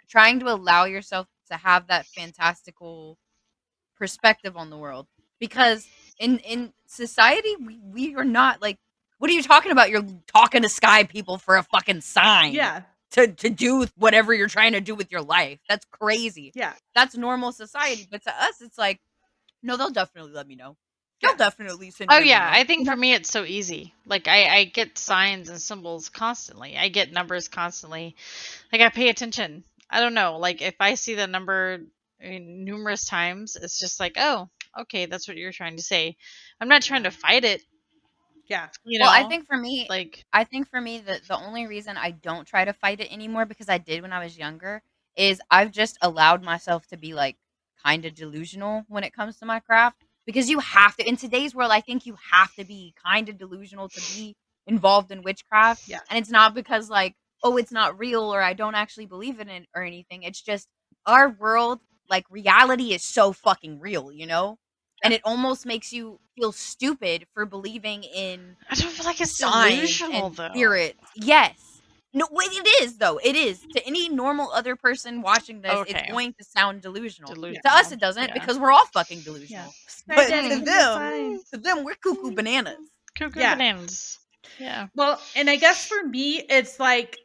trying to allow yourself to have that fantastical perspective on the world. Because in society, we are not like, what are you talking about? You're talking to sky people for a fucking sign. Yeah. To do whatever you're trying to do with your life. That's crazy. Yeah. That's normal society. But to us, it's like, no, they'll definitely let me know. They'll Yeah. definitely send Oh me an yeah, email. I think for me it's so easy. Like I get signs and symbols constantly. I get numbers constantly. Like I pay attention. I don't know. Like if I see the number numerous times, it's just like, oh, okay, that's what you're trying to say. I'm not trying to fight it. Yeah. You Well, know, I think for me, like the only reason I don't try to fight it anymore, because I did when I was younger, is I've just allowed myself to be like kind of delusional when it comes to my craft. Because you have to, in today's world, I think you have to be kind of delusional to be involved in witchcraft. Yeah. And it's not because like, oh, it's not real or I don't actually believe in it or anything. It's just our world, like reality is so fucking real, you know? And it almost makes you feel stupid for believing in I don't feel like it's signs delusional and though. spirits. Yes. No, wait, it is though. It is to any normal other person watching this. Okay. It's going to sound delusional. Delusional. To us, it doesn't Yeah. because we're all fucking Yeah. delusional. Sky But Daddy, to give me a sign. them, we're cuckoo bananas. Cuckoo Yeah. bananas. Yeah. Well, and I guess for me, it's like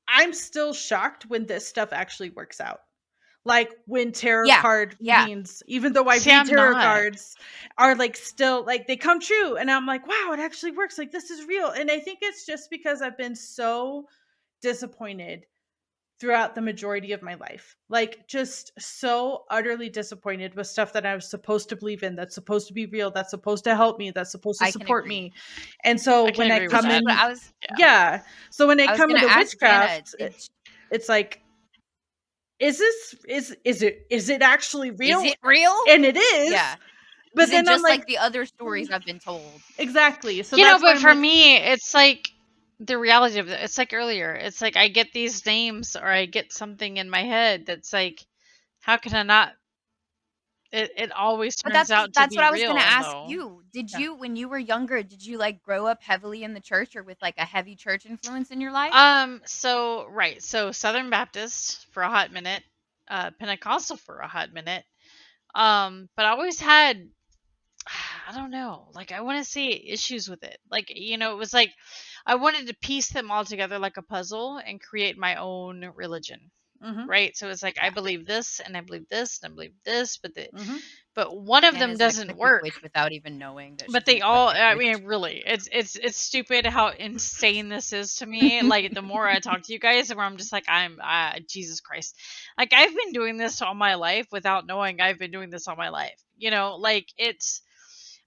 I'm still shocked when this stuff actually works out. Like when tarot Yeah, card yeah. readings, even though I See, read I'm tarot not. cards, are like still like they come true, and I'm like, wow, it actually works. Like this is real, and I think it's just because I've been so disappointed throughout the majority of my life. Like just so utterly disappointed with stuff that I was supposed to believe in, that's supposed to be real, that's supposed to help me, that's supposed to I can support agree. me. And so I can when I agree with come Which is in, what I was. yeah. So when I I was come gonna into ask Jana. witchcraft, it's like, is it actually real? Is it real? And it is. Yeah. But Is then it just I'm like like, the other stories I've been told? exactly. So You know, that's why but I'm for like, me, it's like the reality of it. It's like earlier. It's like I get these names or I get something in my head that's like, how can I not? It always But turns out to that's what be I was gonna real, ask though. you. Did Yeah. you, when you were younger, did you like grow up heavily in the church or with like a heavy church influence in your life? So right. So Southern Baptist for a hot minute, Pentecostal for a hot minute. But I always had, I don't know, like I want to say issues with it. Like, you know, it was like I wanted to piece them all together like a puzzle and create my own religion. mhm, Right? So it's like I believe this and I believe this and I believe this, mhm. but one of them Jana's an doesn't eclectic work. witch without even knowing that But she's an they all, eclectic I witch. mean, really, it's stupid how insane this is to me. Like the more I talk to you guys, the more I'm just like, Jesus Christ. Like I've been doing this all my life without knowing I've been doing this all my life. You know, like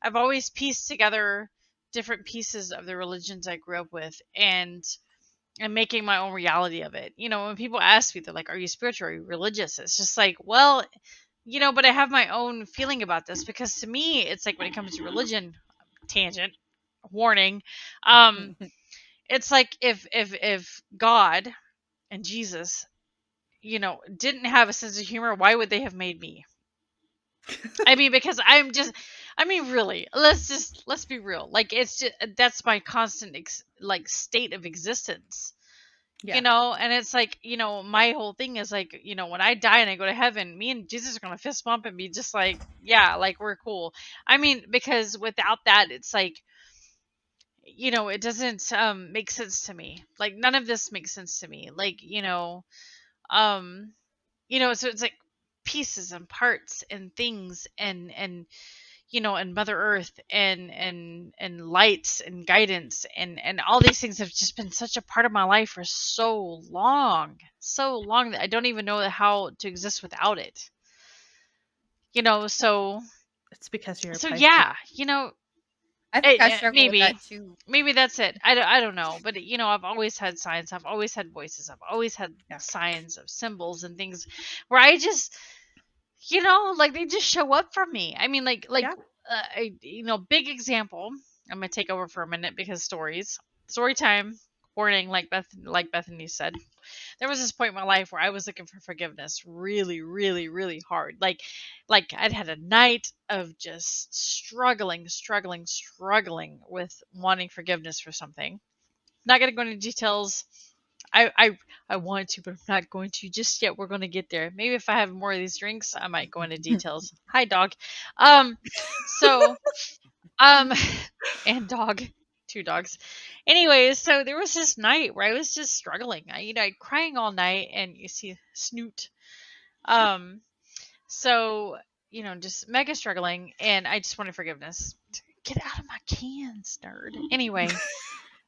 I've always pieced together different pieces of the religions I grew up with and making my own reality of it. You know, when people ask me, they're like, are you spiritual? Are you religious? It's just like, well, you know, but I have my own feeling about this because to me, it's like when it comes to religion, tangent, warning, it's like if God and Jesus, you know, didn't have a sense of humor, why would they have made me? I mean, because I mean, really, let's be real. Like, it's just, that's my constant, like, state of existence. Yeah. You know, and it's like, my whole thing is like, when I die and I go to heaven, me and Jesus are going to fist bump and be just like, yeah, like we're cool. I mean, because without that, it's like, it doesn't make sense to me. Like none of this makes sense to me. Like, um so it's like pieces and parts and things and and Mother Earth and lights and guidance and all these things have just been such a part of my life for so long that I don't even know how to exist without it. So It's because you're a so Pisces. yeah, I think I struggle with maybe that too. that's it. I don't know, but I've always had signs. I've always had voices. I've always had Yeah. signs of symbols and things where I just like they just show up for me. I mean, Yeah. big example. I'm gonna take over for a minute because story time, warning. Like Bethany said, there was this point in my life where I was looking for forgiveness really, really, really hard. Like I'd had a night of just struggling with wanting forgiveness for something. Not gonna go into details. I want to, but I'm not going to just yet. We're going to get there. Maybe if I have more of these drinks, I might go into details. Hi, dog. So, um, and dog, two dogs. Anyways, so there was this night where I was just struggling. I'd crying all night, and you see Snoot. Um, so just mega struggling, and I just wanted forgiveness. Get out of my cans, nerd. Anyway,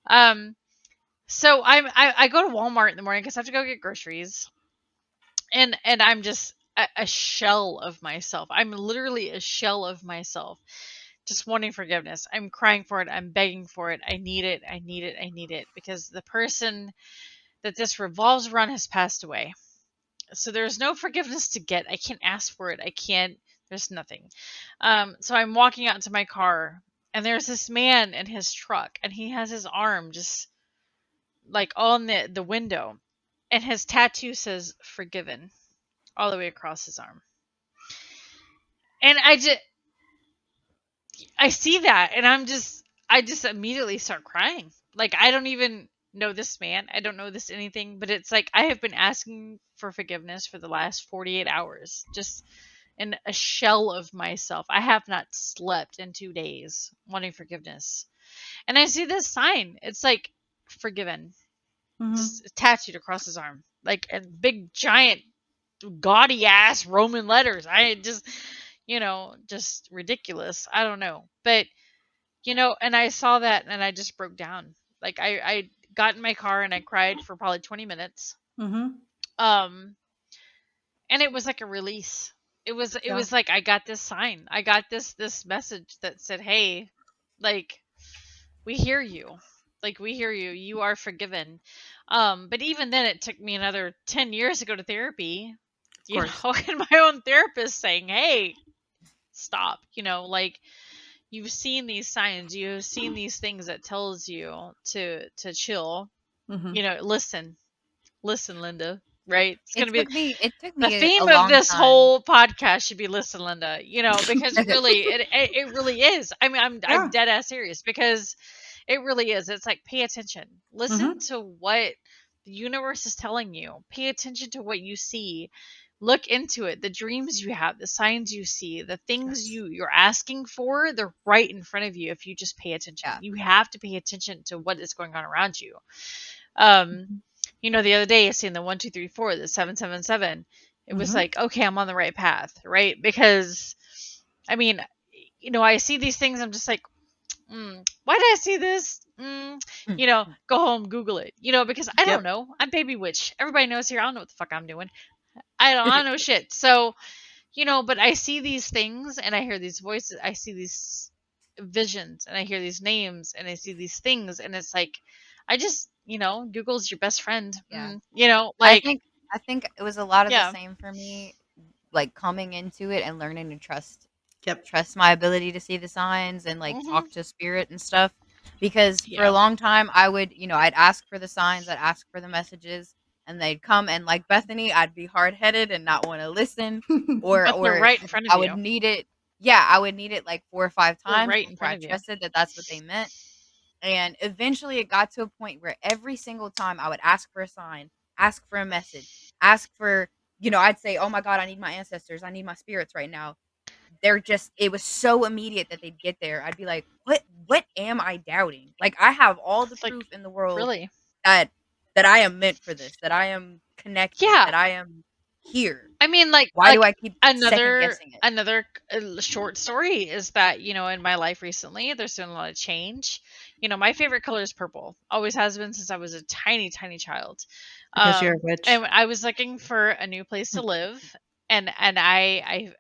um, so I go to Walmart in the morning because I have to go get groceries, and I'm just a shell of myself. I'm literally a shell of myself, just wanting forgiveness. I'm crying for it. I'm begging for it. I need it. I need it. I need it because the person that this revolves around has passed away. So there's no forgiveness to get. I can't ask for it. I can't. There's nothing. So I'm walking out to my car, and there's this man in his truck, and he has his arm just like on the window, and his tattoo says "forgiven" all the way across his arm. And I see that, and I just immediately start crying. Like I don't even know this man. I don't know this anything, but it's like I have been asking for forgiveness for the last 48 hours, just in a shell of myself. I have not slept in 2 days wanting forgiveness. And I see this sign. It's like forgiven, just tattooed across his arm, like a big giant gaudy ass Roman letters. I just, just ridiculous. I don't know. But, and I saw that and I just broke down. Like I got in my car and I cried for probably 20 minutes. Mm-hmm. And it was like a release. It Yeah. was like I got this sign. I got this message that said, "Hey, like we hear you. Like we hear you. You are forgiven." But even then it took me another 10 years to go to therapy. course. And my own therapist saying, "Hey, stop." Like you've seen these signs, you've seen these things that tells you to chill. Mm-hmm. Listen, Linda. Right? It's gonna be It took the me a theme of long this time. whole podcast should be listen, Linda. Because really, it really is. I mean, I'm Yeah. dead ass serious because it really is. It's like pay attention. Listen to what the universe is telling you. Pay attention to what you see. Look into it. The dreams you have, the signs you see, the things Yes. you're asking for, they're right in front of you if you just pay attention. Yeah. You have to pay attention to what is going on around you. Um, the other day I seen the 1 2 3 4, the 7 7 7. It was Mm-hmm. like, okay, I'm on the right path, right? Because I mean, I see these things, I'm just like, why did I see this? Go home, Google it. Because I don't Yep. know. I'm baby witch. Everybody knows here. I don't know what the fuck I'm doing. I don't know shit. So, but I see these things and I hear these voices. I see these visions and I hear these names and I see these things and it's like, I just, Google's your best friend. Yeah. I Like, think I think it was a lot of the yeah. same for me, like coming into it and learning to Yep. trust my ability to see the signs and like Hmm. talk to spirit and stuff. Because for a Yeah. long time I would, I'd ask for the signs, I'd ask for the messages, and they'd come, and like Bethany, I'd be hard headed and not want to listen, But they're or right in front of I would you. need it. Yeah, I would need it like 4 or 5 They're times right in before front I of you. trusted that that's what they meant. And eventually it got to a point where every single time I would ask for a sign, ask for a message, ask for, I'd say, oh my God, I need my ancestors. I need my spirits right now. It was so immediate that they'd get there. I'd be like, what am I doubting? Like, I have all the It's like, proof in the world really? that I am meant for this, that I am connected, Yeah. that I am here. I mean, like Why do I keep second another guessing it? another short story is that, in my life recently, there's been a lot of change. My favorite color is purple. Always has been since I was a tiny, tiny child. Because you're a witch. And I was looking for a new place to live, and I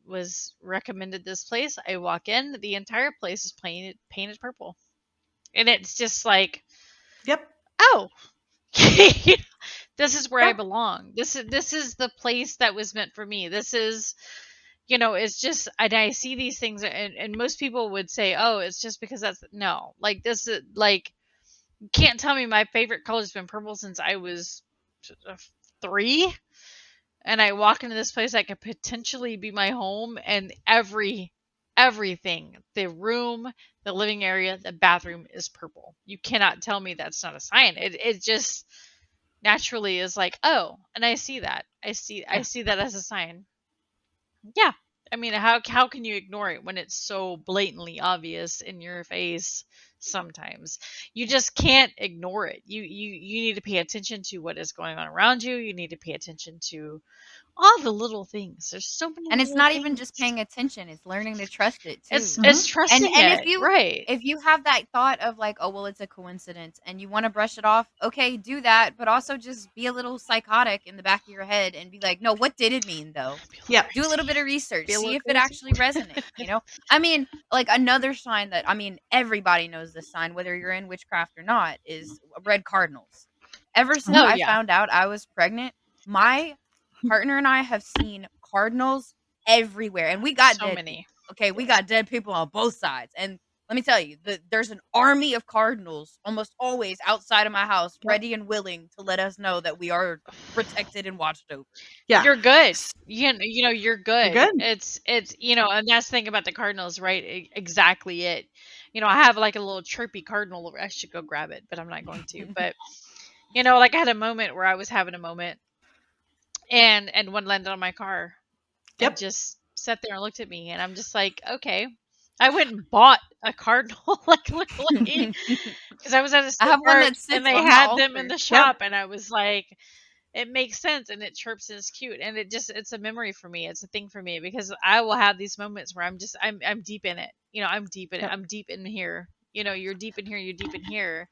was recommended this place. I walk in, the entire place is painted purple, and it's just like, Yep. oh, this is where I Yep. belong. This is the place that was meant for me. This is, it's just, and I see these things, and most people would say, oh, it's just because that's, no, like, this is like, you can't tell me my favorite color's been purple since I was 3, and I walk into this place that could potentially be my home, and everything, the room, the living area, the bathroom is purple. You cannot tell me that's not a sign. It just naturally is like, oh, and I see that. I see that as a sign. Yeah. I mean, how can you ignore it when it's so blatantly obvious in your face sometimes? You just can't ignore it. You need to pay attention to what is going on around you. You need to pay attention to all the little things. There's so many And it's little not even just things. paying attention, it's learning to trust it too. It's And trusting if it, you right? have that thought of like, oh well, it's a coincidence, and you want to brush it off, okay, do that, but also just be a little psychotic in the back of your head and be like, no, what did it mean though? Yep. Do a little bit of research, Be a see little if it crazy. actually resonates. I mean, like another sign that, I mean, everybody knows this sign, whether you're in witchcraft or not, is red cardinals. Ever since Oh I yeah, found out I was pregnant, my partner and I have seen cardinals everywhere, and we got so dead many. people. Okay, we got dead people on both sides, and let me tell you, there's an army of cardinals almost always outside of my house, Yep. ready and willing to let us know that we are protected and watched over. Yeah. You're good. You're good. good. It's and that's the thing about the Cardinals, right? Exactly it. I have like a little chirpy cardinal over. I should go grab it, but I'm not going to. But like I had a moment where I was having a moment, and one landed on my car, and Yep. just sat there and looked at me, and I'm just like, okay. I went and bought a cardinal, like, literally, because I was at a I state have one park that and sits they on my had them in altar. the shop, and I was like, it makes sense, and it chirps and it's cute, and it's a memory for me. It's a thing for me because I will have these moments where I'm deep in it. I'm deep in it. Yep. I'm deep in here. You're deep in here. You're deep in here.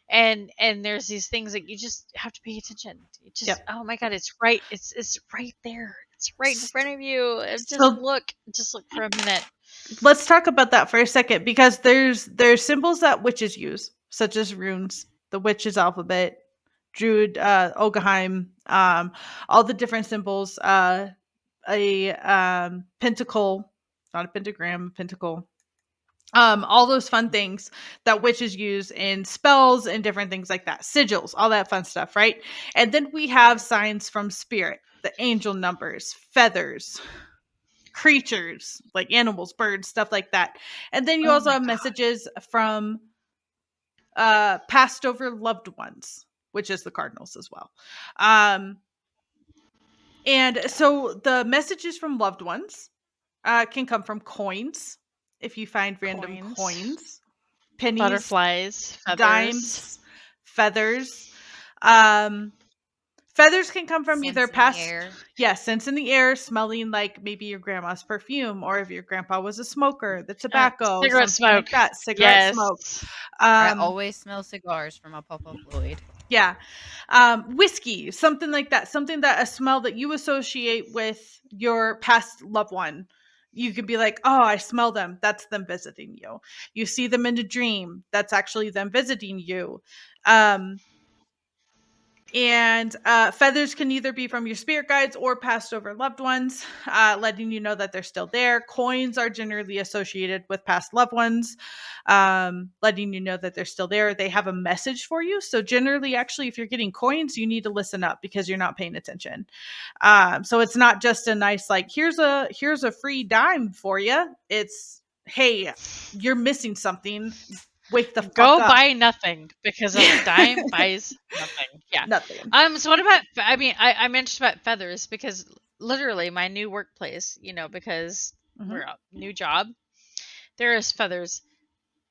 And there's these things that you just have to pay attention. You just, Yep. oh my God, it's right. It's right there. It's right in front of you. And So just look for a minute. let's talk about that for a second, because there's symbols that witches use, such as runes, the witch's alphabet, Druid, Ogaheim, all the different symbols, a pentacle, not a pentagram, a pentacle. All those fun things that witches use in spells and different things like that, sigils, all that fun stuff, right? And then we have signs from spirit, the angel numbers, feathers, creatures like animals, birds, stuff like that. And then you Oh also my have God. messages from passed over loved ones, which is the cardinals as well. And so the messages from loved ones can come from coins. If you find random coins, pennies, Butterflies, feathers. dimes, feathers. Feathers can come from Scents either in the past, air. scents in the air, smelling like maybe your grandma's perfume, or if your grandpa was a smoker, the tobacco, Cigarette something smoke. like that, cigarette Yes. smoke. I always smell cigars from my Papa Floyd. Yeah. Whiskey, something like that, something that a smell that you associate with your past loved one. You could be like, oh, I smell them. That's them visiting you. You see them in a dream. That's actually them visiting you. And feathers can either be from your spirit guides or passed over loved ones, letting you know that they're still there. Coins are generally associated with past loved ones, letting you know that they're still there. They have a message for you. So generally, actually, if you're getting coins, you need to listen up because you're not paying attention. So it's not just a nice, like, here's a free dime for you. It's, hey, you're missing something. Wake the fuck Go up. buy nothing because a dime buys nothing. Yeah. Nothing. So what about? I mean, I mentioned about feathers because literally my new workplace, because we're a new job, there is feathers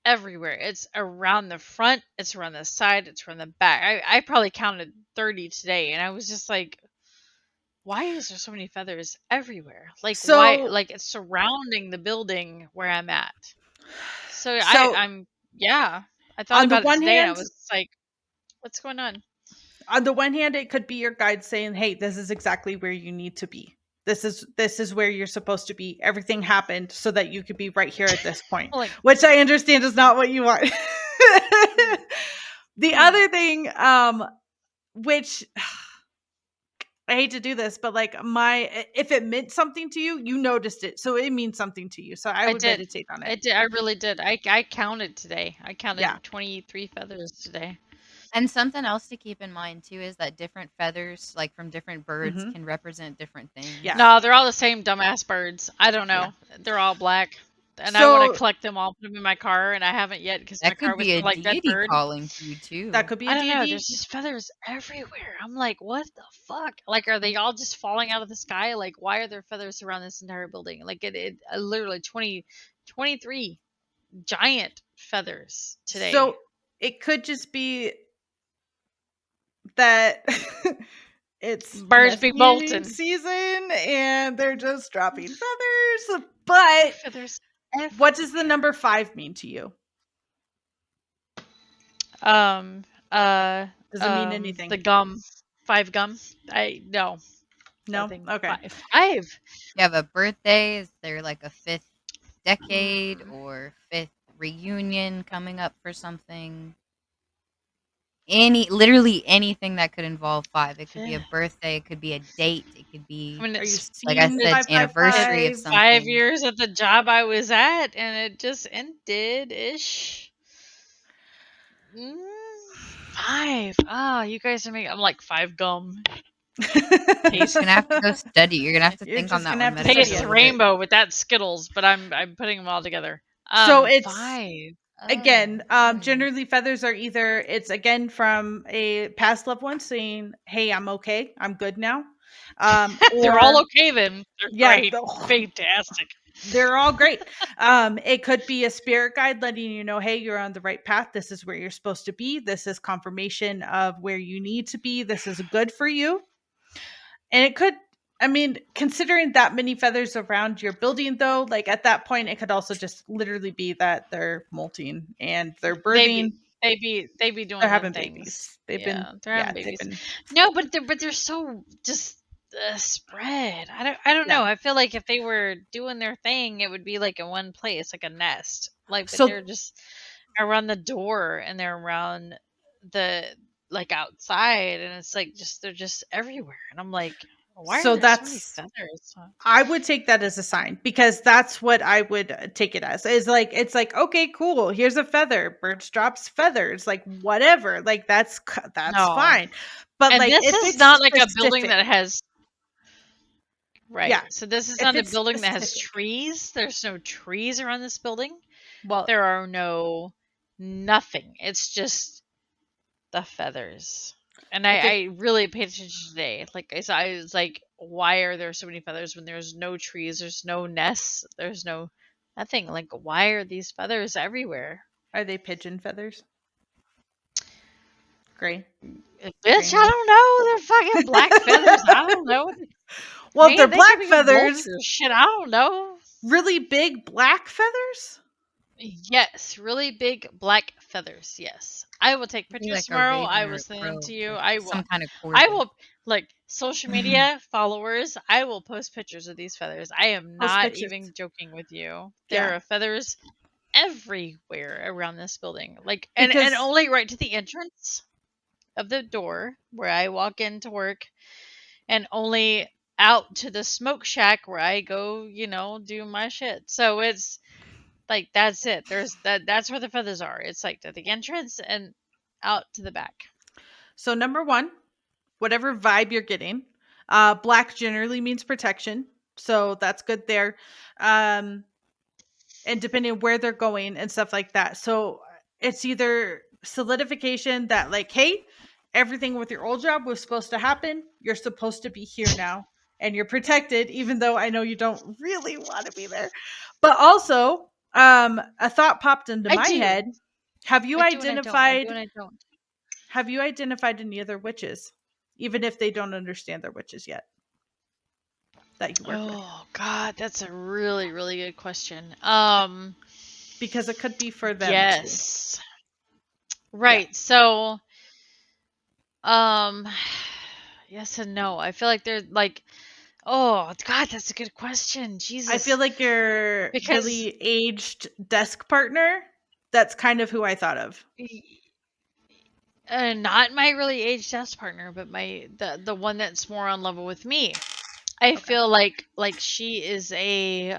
everywhere. It's around the front, it's around the side, it's around the back. I probably counted 30 today, and I was just like, why is there so many feathers everywhere? Like, why? So Like, it's surrounding the building where I'm at. So So yeah. I thought on the about it one today, and I hand, was like, what's going on? it could be your guide saying, "Hey, this is exactly where you need to be. This is where you're supposed to be. Everything happened so that you could be right here at this point," Like, which I understand is not what you want. The other thing, which I hate to do this, but like if it meant something to you, you noticed it, so it means something to you. So I I would did. meditate on I it. did. I really did. I counted today. I Yeah. counted 23 feathers today. And something else to keep in mind too is that different feathers, like from different birds, Mhm. can represent different things. Yeah. No, they're all the same dumbass birds. I don't know. They're all black. And I want to So collect them all, put them in my car, and I haven't yet because my That car could would be a smell like dead deity bird. calling to you that too. could be I a don't know. deity. There's just feathers everywhere. I'm like, what the fuck? Like, are they all just falling out of the sky? Like, why are there feathers around this entire building? Like, it literally 23 giant feathers today. So it could just be that it's Birds be nesting molting. season and they're just dropping feathers. But Feathers what does the number 5 mean to you? everywhere. Does it mean anything? The gum. 5 gum. No. No? Nothing. Okay. 5. You have a birthday, is there like a fifth decade or fifth reunion coming up for something? Literally anything that could involve 5. It could be a birthday, it could be a date, it could I be, mean, Are you it's like I seeing said, anniversary of 555? 5 something. years at the job I was at, and it just ended ish. 5. Ah, you guys are making. I'm like 5 gum. You're just gonna have to go study. You're gonna have to You're think just on that gonna one, have to study meditate Taste a it. the little bit. rainbow with that Skittles, but I'm putting them all together. So it's 5. again, Oh, okay. generally feathers are either it's again from a past loved one saying, "Hey, I'm okay. I'm good now." They're all Or okay then. They're yeah, great. Fantastic. they're all great. It could be a spirit guide letting you know, hey, you're on the right path. This is where you're supposed to be. This is confirmation of where you need to be. This is good for you. And it could, I mean, considering that many feathers around your building, though, like at that point, it could also just literally be that they're molting and they're birthing. They be doing They're their having things. babies. They've been, They're having they've babies. been, No, but they're so just spread. I don't know. yeah. I feel like if they were doing their thing, it would be like in one place, like a nest. Like, but So, they're just around the door and they're around the like outside, and it's like they're just everywhere. And I'm like, why so are there so many that's, feathers? I would take that as a sign because that's what I would take it as. Is like it's like okay, cool. Here's a feather. Birds drops feathers. Like whatever. Like that's No, fine. But and like this if is it's not like a building specific, that has. Right. yeah. So this is If not a it's building that has specific, trees. There's no trees around this building. well, There are no nothing. It's just the feathers. And if it I really paid attention today. Like I was like, why are there so many feathers when there's no trees, there's no nests, there's no nothing. Like, why are these feathers everywhere? are they pigeon feathers? Gray. Bitch, I don't know. They're fucking black feathers. I don't know. Well, if Maybe they're they could black be feathers, vultures. Shit, I don't know. really big black feathers. Yes, really big black feathers. Yes, I will take Maybe pictures like a tomorrow. I raven or will a send them crow, to you. like I will. some kind of I corvid. will like social media followers. I will post pictures of these feathers. I am Post not pictures. even joking with you. Yeah. There are feathers everywhere around this building. Like, and Because only right to the entrance of the door where I walk into work, and only out to the smoke shack where I go, do my shit. So it's like that's it. That's where the feathers are. It's like at the entrance and out to the back. so number one, whatever vibe you're getting, black generally means protection, so that's good there. And depending on where they're going and stuff like that. So it's either solidification that like, hey, everything with your old job was supposed to happen. You're supposed to be here now and you're protected, even though I know you don't really want to be there. But also, a thought popped into I my do. head. Have you I do and I don't. I do identified and I don't. have you identified any other witches, even if they don't understand they're witches yet, that you work with? Oh God, that's a really, really good question. Because it could be for them too. Yes. Right. So, um, yes and no. I feel like they're like, oh God, that's a good question. Jesus. I feel like your Because really aged desk partner, that's kind of who I thought of. not my really aged desk partner, but the one that's more on level with me. I feel like she is a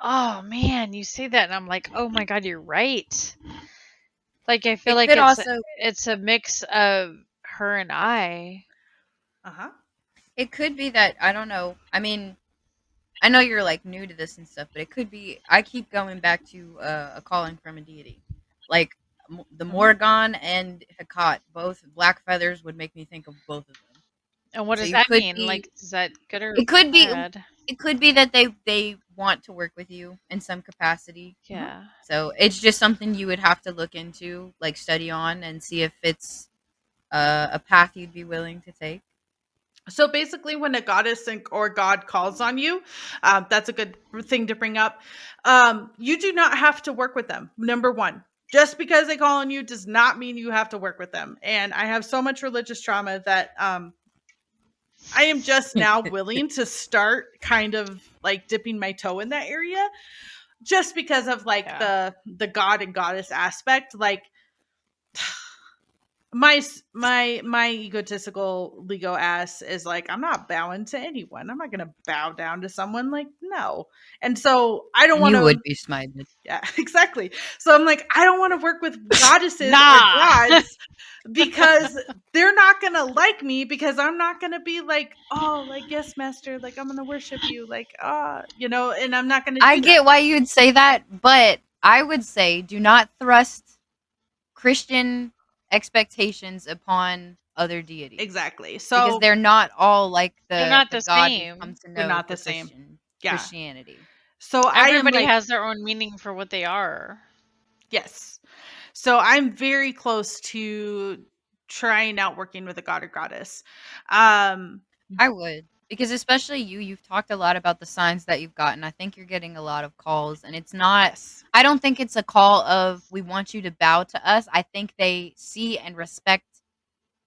oh man, you say that and I'm like, oh my God, you're right. Like I feel It like could also it's a mix of her and I. Uh-huh. it could be that I don't know. I mean, I know you're like new to this and stuff, but it could be. I keep going back to a calling from a deity, like the Mhm. Morrigan and Hecate. Both black feathers would make me think of both of them. And what So does you that could mean? be. Like, is that good or It could be. bad? It could be that they want to work with you in some capacity. Yeah. So it's just something you would have to look into, like study on, and see if it's a path you'd be willing to take. So basically, when a goddess or god calls on you, that's a good thing to bring up. You do not have to work with them. Number one, just because they call on you does not mean you have to work with them. And I have so much religious trauma that I am just now willing to start kind of like dipping my toe in that area, just because of like Yeah. the god and goddess aspect. Like my egotistical Lego ass is like, I'm not bowing to anyone. I'm not gonna bow down to someone. Like, no. And so I don't And want you to. would be smited. Yeah, exactly. So I'm like, I don't want to work with goddesses or Nah. gods because they're not gonna like me, because I'm not gonna be like, oh, like, yes, master, like, I'm gonna worship you, like, and I'm not gonna I do that. get why you'd say that, but I would say do not thrust Christian expectations upon other deities. Exactly. Because So they're not all like They're the not the God we've come same. to they're know not for the same. Christian Yeah. Christianity. So I am Everybody like, has their own meaning for what they are. yes. So I'm very close to trying out working with a god or goddess. Um, I would. Because especially you've talked a lot about the signs that you've gotten. I think you're getting a lot of calls, and it's not yes. I don't think it's a call of we want you to bow to us. I think they see and respect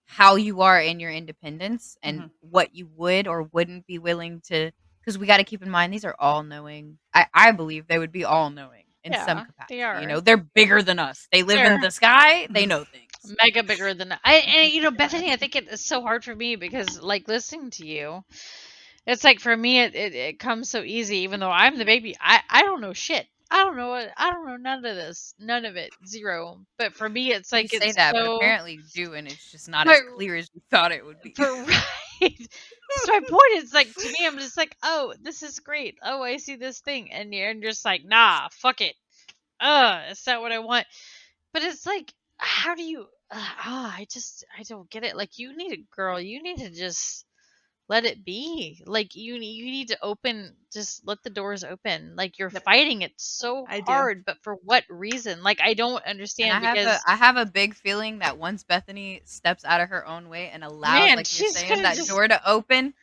how you are in your independence and Mhm. what you would or wouldn't be willing to, because we got to keep in mind these are all knowing. I believe they would be all knowing in some Yeah, they capacity. are. They're bigger than us. They live in They're the sky. They Mhm. know things. mega bigger than and Bethany, I think it is so hard for me because like listening to you, it's like for me it comes so easy even though I'm the baby. I don't know shit. I don't know none of this. None of it. Zero. But for me it's You like say it's that, but so apparently you do, and it's just not but as clear as you thought it would be. but right. So my point is like to me I'm just like, "Oh, this is great. Oh, I see this thing." And you're just like, "Nah, fuck it. It's not what I want." But it's like, how do you? I don't get it. Like, you need a girl. You need to just let it be. Like, you need to just let the doors open. Like, you're Yep, fighting it so I do. hard, but for what reason? Like, I don't And understand because I have a big feeling that once Bethany steps out of her own way and allows, man, like you're she's saying, gonna that just door to open,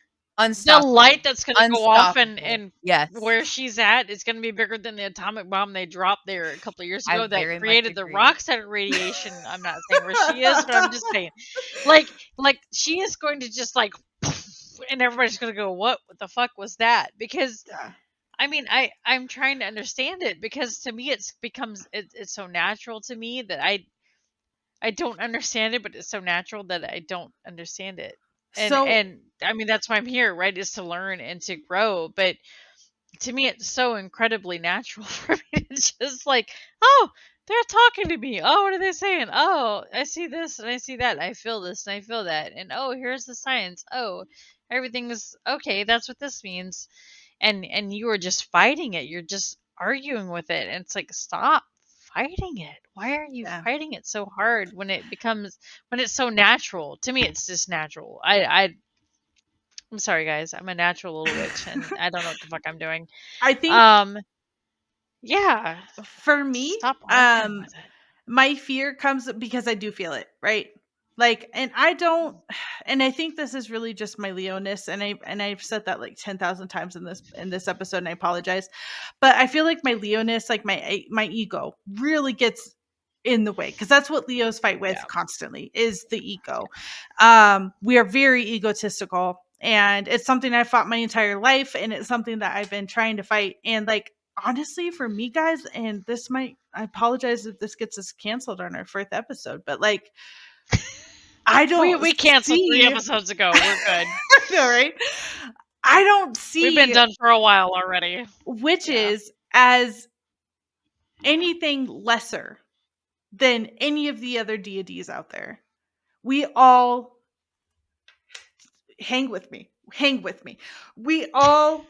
the light unstoppable. that's gonna go off Unstoppable. and Yes. where she's at is gonna be bigger than the atomic bomb they dropped there a couple of years I ago that very much created the agree. Rockset radiation. I'm not saying where she is, but I'm just saying, like she is going to just like, and everybody's gonna go, what the fuck was that? Because Yeah. I mean, I'm trying to understand it because to me it's so natural to me that I don't understand it, but it's so natural that I don't understand it. So And I mean that's why I'm here, right? Is to learn and to grow. But to me it's so incredibly natural for me to just like, oh, they're talking to me. Oh, what are they saying? Oh, I see this and I see that. I feel this and I feel that. And oh, here's the science. Oh, everything's okay. That's what this means. And you are just fighting it. You're just arguing with it. And it's like, stop fighting it? Why are you Yeah. fighting it so hard when it's so natural? To me, it's just natural. I'm sorry, guys. I'm a natural little witch, and I don't know what the fuck I'm doing. I think Um, yeah. for me, Stop arguing with it. my fear comes because I do feel it, right? Like, and I don't, and I think this is really just my Leoness, and I've said that like 10,000 times in this episode, and I apologize, but I feel like my Leoness, like my ego, really gets in the way, because that's what Leos fight with Yeah. constantly, is the ego. We are very egotistical, and it's something I fought my entire life, and it's something that I've been trying to fight, and like, honestly, for me, guys, and I apologize if this gets us canceled on our fourth episode, but like, I don't We canceled 3 see, episodes ago. We're good. I know, right? I don't We've been see done for a while already. witches as anything lesser than any of the other deities out there. We all hang with me. We all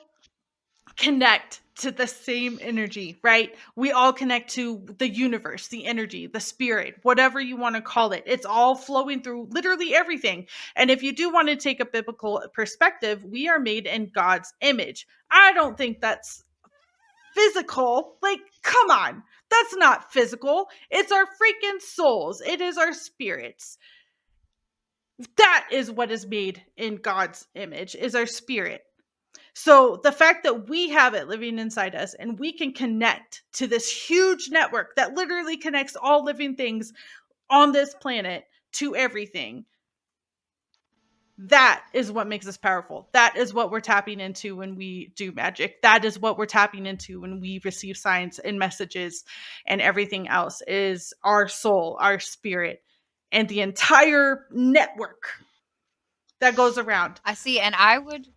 connect to the same energy, right? We all connect to the universe, the energy, the spirit, whatever you want to call it. It's all flowing through literally everything. And if you do want to take a biblical perspective, we are made in God's image. I don't think that's physical. Like, come on. That's not physical. It's our freaking souls. It is our spirits. That is what is made in God's image, is our spirit. So the fact that we have it living inside us and we can connect to this huge network that literally connects all living things on this planet to everything, that is what makes us powerful. That is what we're tapping into when we do magic. That is what we're tapping into when we receive signs and messages, and everything else is our soul, our spirit, and the entire network that goes around. I see, and I would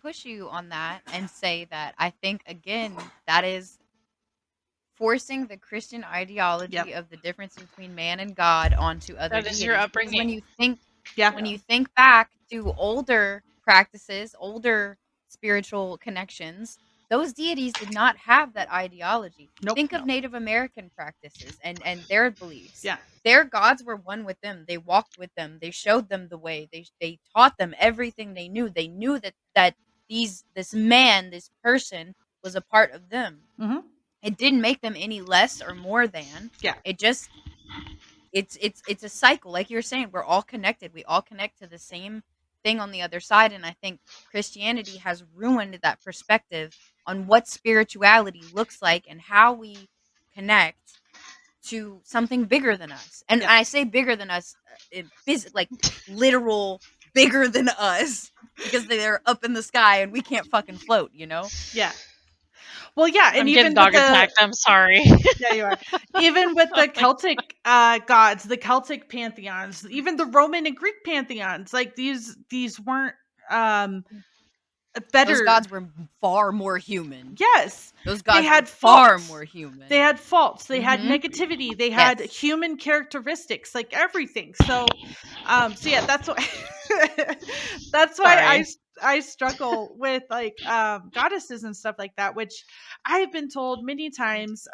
push you on that and say that I think, again, that is forcing the Christian ideology of the difference between man and God onto other That deities. is your Because upbringing. when you think back to older practices, older spiritual connections, those deities did not have that ideology. Nope. Think of Native American practices and their beliefs. Yeah. Their gods were one with them. They walked with them. They showed them the way. They taught them everything they knew. They knew that this person was a part of them. Mm-hmm. It didn't make them any less or more than. Yeah. It just it's a cycle. Like you're saying, we're all connected. We all connect to the same thing on the other side. And I think Christianity has ruined that perspective on what spirituality looks like and how we connect to something bigger than us. And I say bigger than us, like literal bigger than us, because they're up in the sky and we can't fucking float, you know? Yeah. Well, yeah, and I'm even getting dog attacked. I'm sorry. Yeah, you are. Even with the Celtic gods, the Celtic pantheons, even the Roman and Greek pantheons, like these weren't better. Those gods were far more human. Yes. Those gods had were far faults. more human. They had faults. They had negativity. They had human characteristics, like everything. So yeah, that's why that's why I struggle with like goddesses and stuff like that, which I have been told many times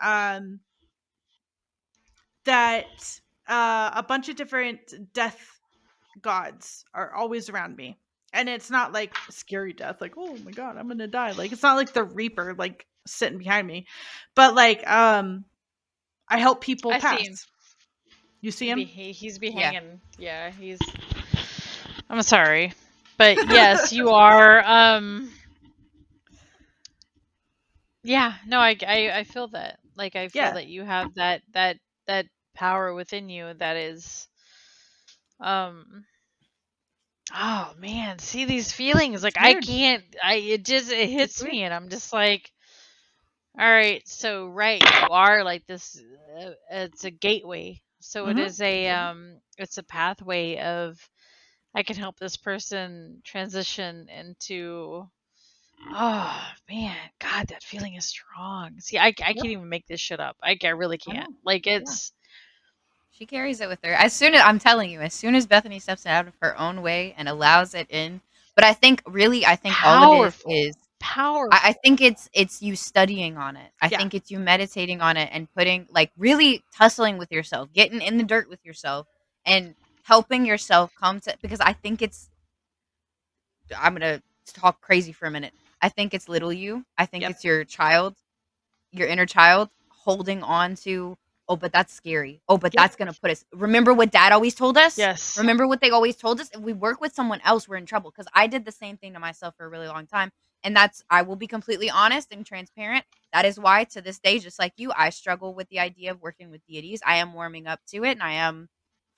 that a bunch of different death gods are always around me. And it's not like scary death, like, oh my god, I'm gonna die. Like, it's not like the Reaper like sitting behind me. But like I help people I pass. see him. You see him? He's be hanging. Yeah, he's I'm sorry. But yes, you are yeah, no, I feel that. Like I feel that you have that power within you that is oh man, see these feelings, like I can't, it hits me and I'm just like, all right, so right, you are like this, it's a gateway. So it is it's a pathway of, I can help this person transition into, oh man, God, that feeling is strong. See, I can't even make this shit up. I really can't. Like it's, she carries it with her. As soon as Bethany steps out of her own way and allows it in. But I think all it is Powerful. I think it's you studying on it. I Yeah. think it's you meditating on it and putting like really tussling with yourself, getting in the dirt with yourself and helping yourself come to, because I think it's, I'm gonna talk crazy for a minute. I think it's little you. I think Yep. it's your inner child holding on to, oh, but that's scary. Oh, but Yep. that's going to put us. Remember what dad always told us? Yes. Remember what they always told us? If we work with someone else, we're in trouble. Because I did the same thing to myself for a really long time. And that's, I will be completely honest and transparent. That is why to this day, just like you, I struggle with the idea of working with deities. I am warming up to it and I am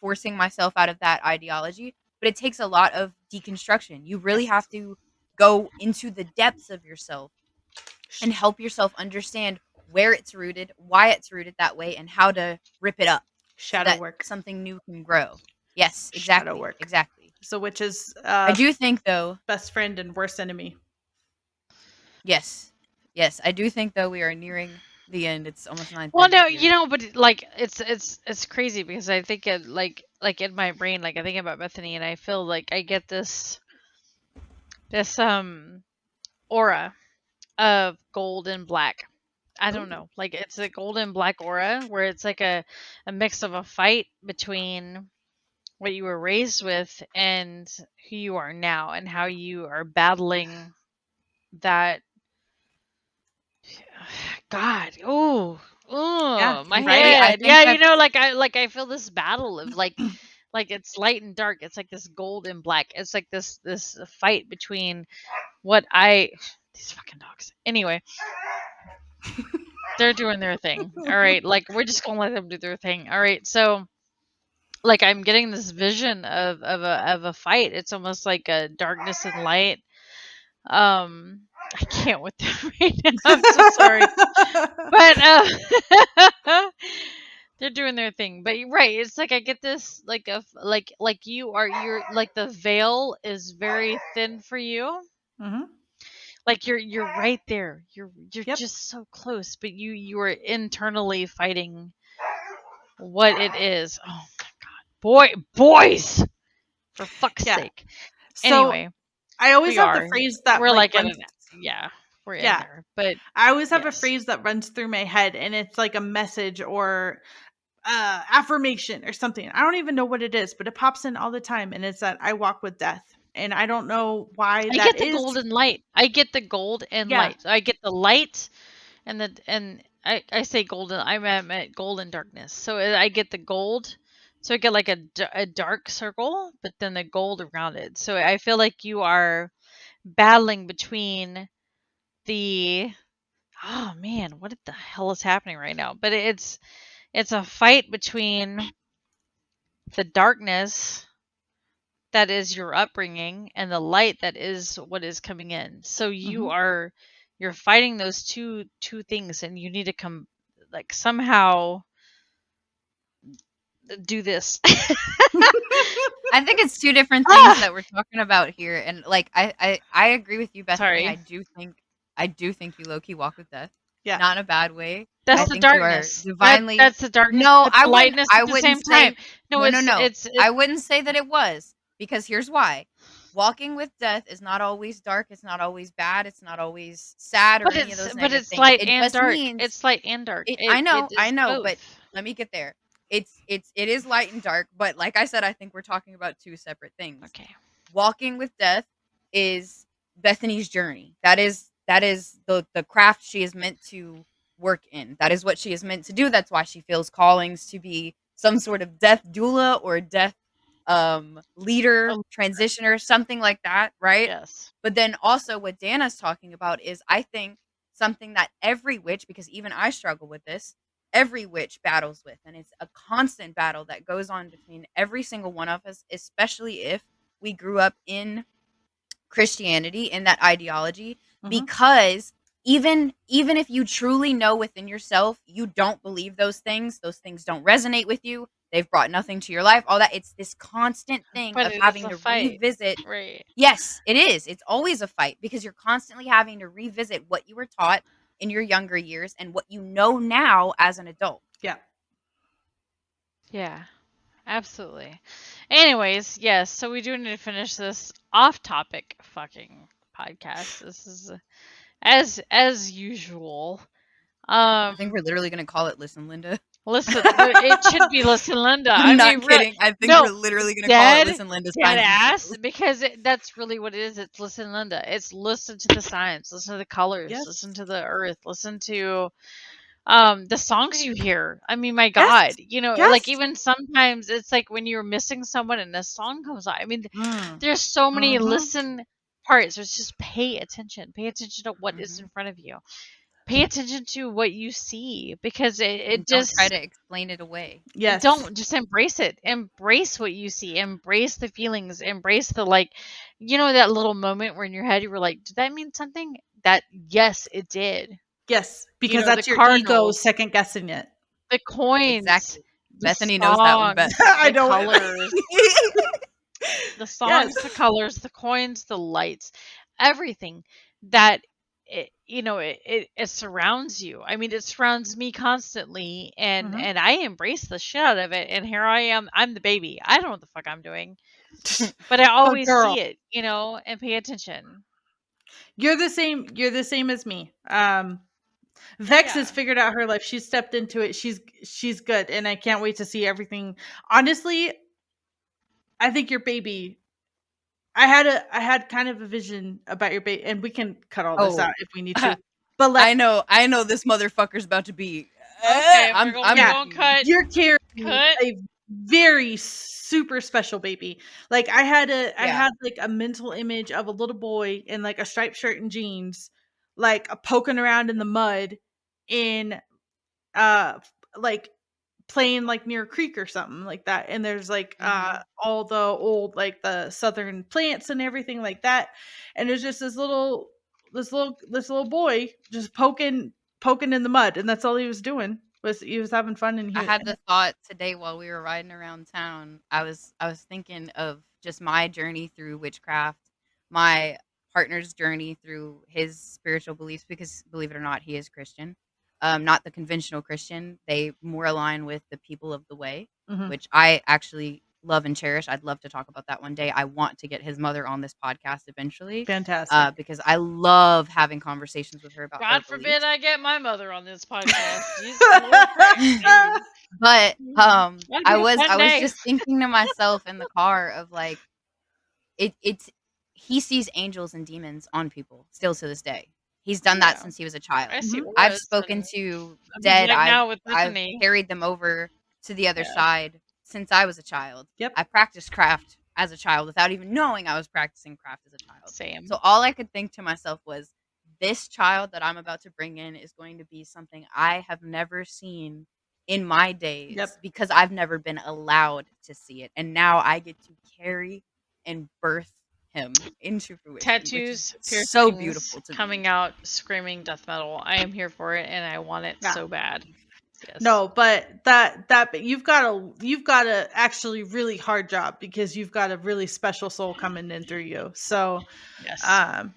forcing myself out of that ideology. But it takes a lot of deconstruction. You really Yes. have to go into the depths of yourself and help yourself understand where it's rooted, why it's rooted that way, and how to rip it up so Shadow that work. something new can grow. Yes, Shadow exactly. work. Exactly. So which is I do think though, best friend and worst enemy. yes. Yes, I do think though we are nearing the end. It's almost 9:30 Well, no, here. but like it's crazy because I think it like in my brain, like I think about Bethany and I feel like I get this aura of gold and black. I don't Ooh. know. Like it's a golden black aura where it's like a mix of a fight between what you were raised with and who you are now and how you are battling that. God. Yeah, Oh, my Right? I head. think Yeah, that's I feel this battle of like it's light and dark. It's like this gold and black. It's like this fight between what I these fucking dogs. Anyway, they're doing their thing. All right, like we're just gonna let them do their thing. All right, so like I'm getting this vision of a fight. It's almost like a darkness and light. I can't with them right now. I'm so sorry, but they're doing their thing. But you're right. It's like I get this like like you're like the veil is very thin for you. Mm-hmm. Like you're right there. You're Yep. just so close, but you are internally fighting what it is. Oh my god. Boys, for fuck's Yeah. sake. So Anyway, I always we have the are. phrase that We're like in runs. yeah, we're in Yeah, there. But I always have a yes. phrase that runs through my head, and it's like a message or affirmation or something. I don't even know what it is, but it pops in all the time, and it's that I walk with death, and I don't know why I that get the is. golden light. I get the gold and Yeah. light. I get the light and I say golden. I meant gold and darkness. So I get the gold. So I get like a dark circle, but then the gold around it. So I feel like you are battling between the oh man, what the hell is happening right now? But it's a fight between the darkness that is your upbringing and the light that is what is coming in. So Hmm. you're fighting those two things and you need to come like somehow do this. I think it's two different things Ah! that we're talking about here. And like I agree with you, Bethany. Sorry. I do think you low key walk with death. Yeah. Not in a bad way. I That's the think you are darkness. divinely. That's the darkness, No, but the lightness I at the wouldn't same say time. No, no, no, no. it's I wouldn't say that it was, because here's why. Walking with death is not always dark, it's not always bad, it's not always sad or any of those but negative it's things. light It and just dark. means It's light and dark. it. It I is know, but both. let me get there. It is light and dark, but like I said, I think we're talking about two separate things. Okay. Walking with death is Bethany's journey. That is the craft she is meant to work in. That is what she is meant to do. That's why she feels callings to be some sort of death doula or death leader, Oh, transitioner, something like that, right? yes. But then also what Dana's talking about is, I think, something that every witch, because even I struggle with this, every witch battles with, and it's a constant battle that goes on between every single one of us, especially if we grew up in Christianity, in that ideology, Hmm. because even if you truly know within yourself you don't believe those things don't resonate with you, they've brought nothing to your life, all that, it's this constant thing But of it is having a to fight. revisit. Right. Yes, it is. It's always a fight because you're constantly having to revisit what you were taught in your younger years and what you know now as an adult. Yeah. Yeah. Absolutely. Anyways, yes, so we do need to finish this off topic fucking podcast. This is as usual. I think we're literally gonna call it "Listen, Linda." Listen, it should be Listen, Linda. I I'm not mean, kidding. I think no, we're literally gonna call it dead, "Listen, Linda." dead Signs and ass, Symbols. because that's really what it is. It's Listen, Linda. It's listen to the signs, listen to the colors, Yes. listen to the earth, listen to the songs you hear. I mean, my Yes. God, you know, Yes. like even sometimes it's like when you're missing someone and a song comes on. I mean, there's so many listen parts. So it's just pay attention to what is in front of you. Pay attention to what you see, because And it don't try just to explain it away. Yes. don't just embrace it. Embrace what you see. Embrace the feelings. Embrace the, like, you know, that little moment where in your head you were like, did that mean something? That, yes, it did. Yes, You because know, the that's your ego cardinals, second guessing it. the coins, Exactly. the Bethany knows that one songs, best. I the know colors, the songs, Yes. the colors, the coins, the lights, everything that it surrounds you. I mean, it surrounds me constantly, and Mhm. and I embrace the shit out of it. And here I am. I'm the baby. I don't know what the fuck I'm doing, but I always girl. see it, and pay attention. You're the same. You're the same as me. Vex has Yeah. figured out her life. She's stepped into it. She's good, and I can't wait to see everything. Honestly, I think your baby. I had kind of a vision about your baby, and we can cut all this out if we need to. But I know this motherfucker's about to be. Okay, I'm we're yeah, going to cut. you're carrying Cut. a very super special baby. Like I had Yeah. like a mental image of a little boy in like a striped shirt and jeans, like poking around in the mud in like playing like near a creek or something like that. And there's like all the old like the southern plants and everything like that. And there's just this little boy just poking in the mud, and that's all he was doing. Was he was having fun, and I had the thought today while we were riding around town. I was thinking of just my journey through witchcraft, my partner's journey through his spiritual beliefs, because believe it or not, he is Christian. Not the conventional Christian. They more align with the people of the way, Mhm. which I actually love and cherish. I'd love to talk about that one day. I want to get his mother on this podcast eventually. Fantastic. Because I love having conversations with her about her God beliefs. forbid I get my mother on this podcast. Jesus Lord Christ. But That'd I be a was fun day. just thinking to myself in the car of like it's he sees angels and demons on people still to this day. He's done that Yeah. since he was a child. I see I've auras, spoken and to I'm dead. like now with I've Bethany. carried them over to the other Yeah. side since I was a child. Yep. I practiced craft as a child without even knowing I was practicing craft as a child. Same. So all I could think to myself was, this child that I'm about to bring in is going to be something I have never seen in my days, Yep. because I've never been allowed to see it. And now I get to carry and birth him into fruition. Tattoos, which is piercings, so beautiful to coming me. out screaming death metal. I am here for it, and I want it Yeah. so bad. Yes. No, but but you've got a actually really hard job, because you've got a really special soul coming in through you. So Yes.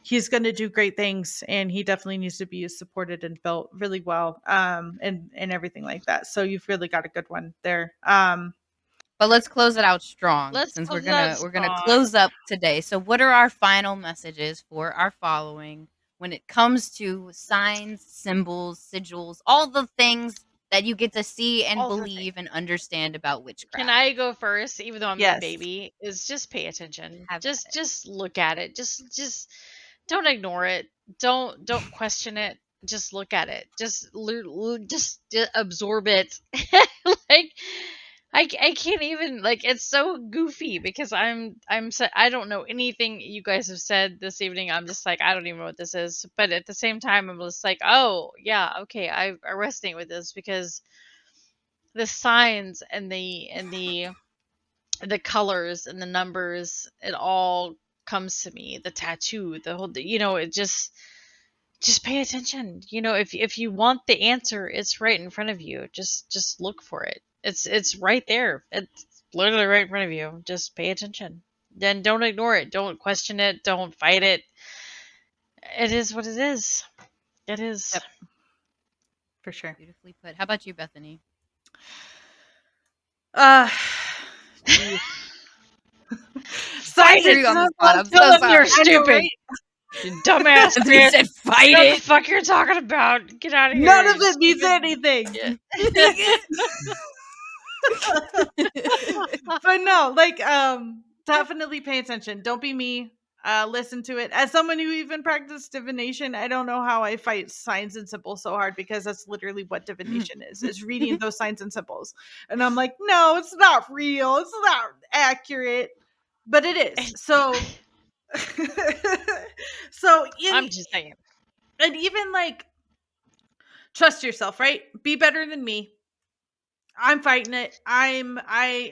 he's going to do great things, and he definitely needs to be supported and felt really well, and everything like that. So you've really got a good one there. But let's close it out strong, Let's since close we're it out gonna strong. close up today. So what are our final messages for our following when it comes to signs, symbols, sigils, all the things that you get to see and All the believe and understand about witchcraft? Can I go first, even though I'm Yes. the baby? Is just pay attention. Have at it. Just look at it. Just don't ignore it. Don't question it. Just look at it. Just absorb it. Like I can't even, like, it's so goofy, because I don't know anything you guys have said this evening. I'm just like, I don't even know what this is. But at the same time, I'm just like, oh yeah, okay, I resonate with this, because the signs and the colors and the numbers, it all comes to me. The tattoo, the whole, it just pay attention. If you want the answer, it's right in front of you. Just look for it. It's right there. It's literally right in front of you. Just pay attention. Then don't ignore it. Don't question it. Don't fight it. It is what it is. It is. Yep. For sure. Beautifully put. How about you, Bethany? Sorry, Put you on the spot. I'm Tell so them you're sorry. stupid. You dumbass He bitch. said, "Fight What the it." fuck you're talking about? Get out of here. None of it means stupid- anything. Yeah. But no, like definitely pay attention. Don't be me. Listen to it. As someone who even practiced divination, I don't know how I fight signs and symbols so hard, because that's literally what divination is reading those signs and symbols. And I'm like, no, it's not real. It's not accurate. But it is. So so I'm just saying. and even like trust yourself, right? Be better than me. I'm fighting it. I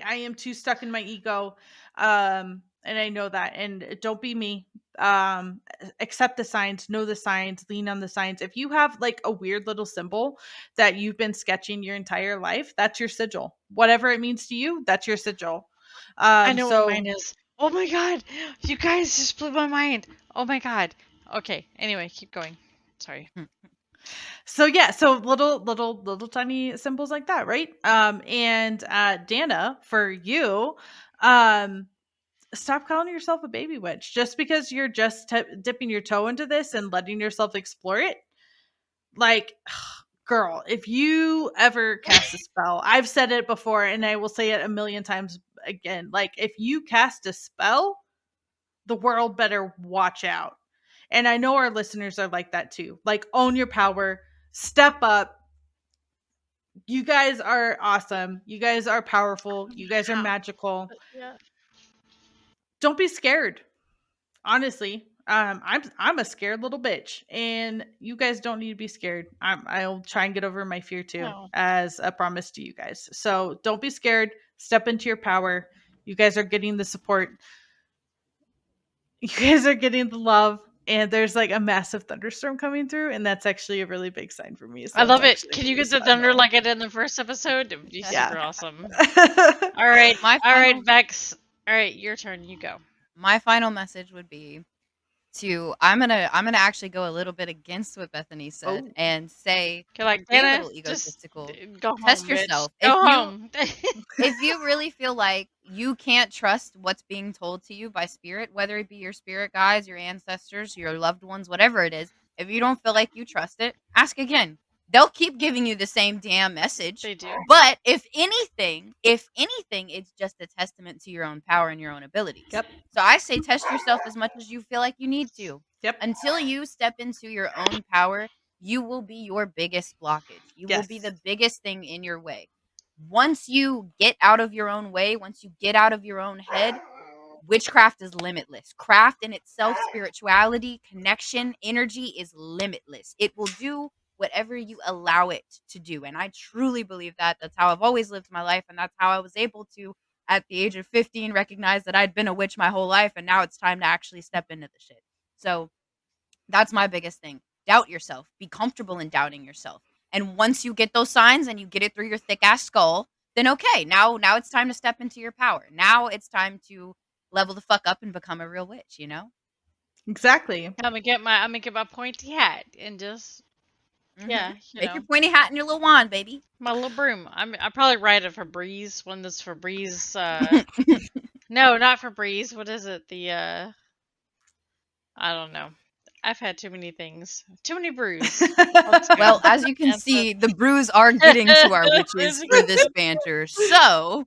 am too stuck in my ego. And I know that. And don't be me. Accept the signs, know the signs, lean on the signs. If you have like a weird little symbol that you've been sketching your entire life, that's your sigil. Whatever it means to you, that's your sigil. I know So what mine is. Oh my god. You guys just blew my mind. Oh my god. Okay. Anyway, keep going. Sorry. So yeah, so little tiny symbols like that, right? And Dana, for you, stop calling yourself a baby witch just because you're just dipping your toe into this and letting yourself explore it. Like, girl, if you ever cast a spell, I've said it before and I will say it a million times again. Like, if you cast a spell, the world better watch out. And I know our listeners are like that too. Like, own your power, step up. You guys are awesome. You guys are powerful. You guys are magical. Yeah. Don't be scared. Honestly, I'm a scared little bitch, and you guys don't need to be scared. I'll try and get over my fear too, No. as a promise to you guys. So don't be scared. Step into your power. You guys are getting the support. You guys are getting the love. And there's like a massive thunderstorm coming through, and that's actually a really big sign for me. So I love it. it's Can you actually get the really thunder special. like I did in the first episode? It would be Yeah. super awesome. All right. My All right, final- Vex. All right, your turn. You go. My final message would be to I'm gonna actually go a little bit against what Bethany said Oh. and say, Okay, like be a Dana, little just egotistical. go home. Test bitch. yourself. Go home. If you really feel like you can't trust what's being told to you by spirit, whether it be your spirit guides, your ancestors, your loved ones, whatever it is, if you don't feel like you trust it, ask again. They'll keep giving you the same damn message. They do. But if anything, it's just a testament to your own power and your own abilities. Yep. So I say test yourself as much as you feel like you need to. Yep. Until you step into your own power, you will be your biggest blockage. You will be Yes. the biggest thing in your way. Once you get out of your own way, once you get out of your own head, witchcraft is limitless. Craft in itself, spirituality, connection, energy is limitless. It will do whatever you allow it to do. And I truly believe that. That's how I've always lived my life. And that's how I was able to, at the age of 15, recognize that I'd been a witch my whole life. And now it's time to actually step into the shit. So that's my biggest thing. Doubt yourself. Be comfortable in doubting yourself. And once you get those signs and you get it through your thick ass skull, then okay, now it's time to step into your power. Now it's time to level the fuck up and become a real witch, you know? Exactly. I'm gonna get my pointy hat and just yeah, you Make know, your pointy hat and your little wand, baby. my little broom. I probably ride it for Breeze. One that's for Breeze. No, not for Breeze. What is it? The I don't know. I've had too many things. Too many brews. Well, as you can And so- see, the brews are getting to our witches for this banter. So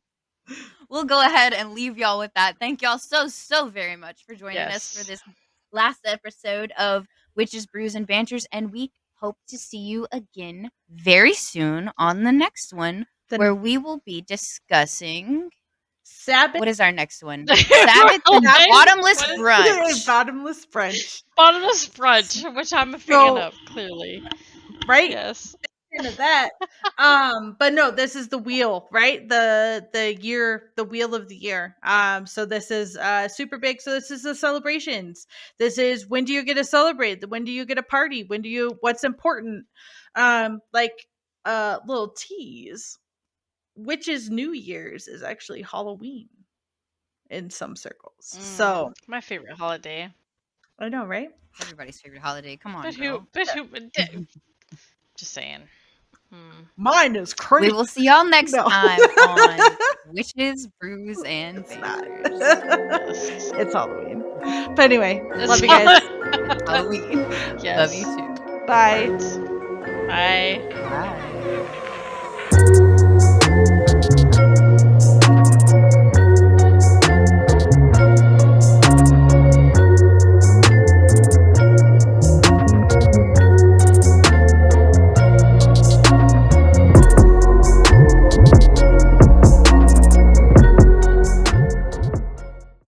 we'll go ahead and leave y'all with that. Thank y'all so very much for joining us for Yes. this last episode of Witches, Brews, and Banters. And we hope to see you again very soon on the next one, where we will be discussing Sabbath. what is our next one? Sabbath and What? bottomless What is- brunch. Bottomless brunch. Bottomless brunch, which I'm a fan So- of, clearly. Right? Yes. Into that. But no, this is the wheel, right? The year, the wheel of the year. So this is super big. So this is the celebrations. This is, when do you get to celebrate? When do you get a party? What's important? Like little tease. Witches' New Year's is actually Halloween in some circles. So My favorite holiday. I know, right? Everybody's favorite holiday. Come on, But girl. who? Just saying. Mine is crazy. We will see y'all next No. time on Witches, Brews, and It's not. Banters. It's Halloween. But anyway, It's love you guys. Halloween. Yes. Love you too. Bye. Bye. Bye.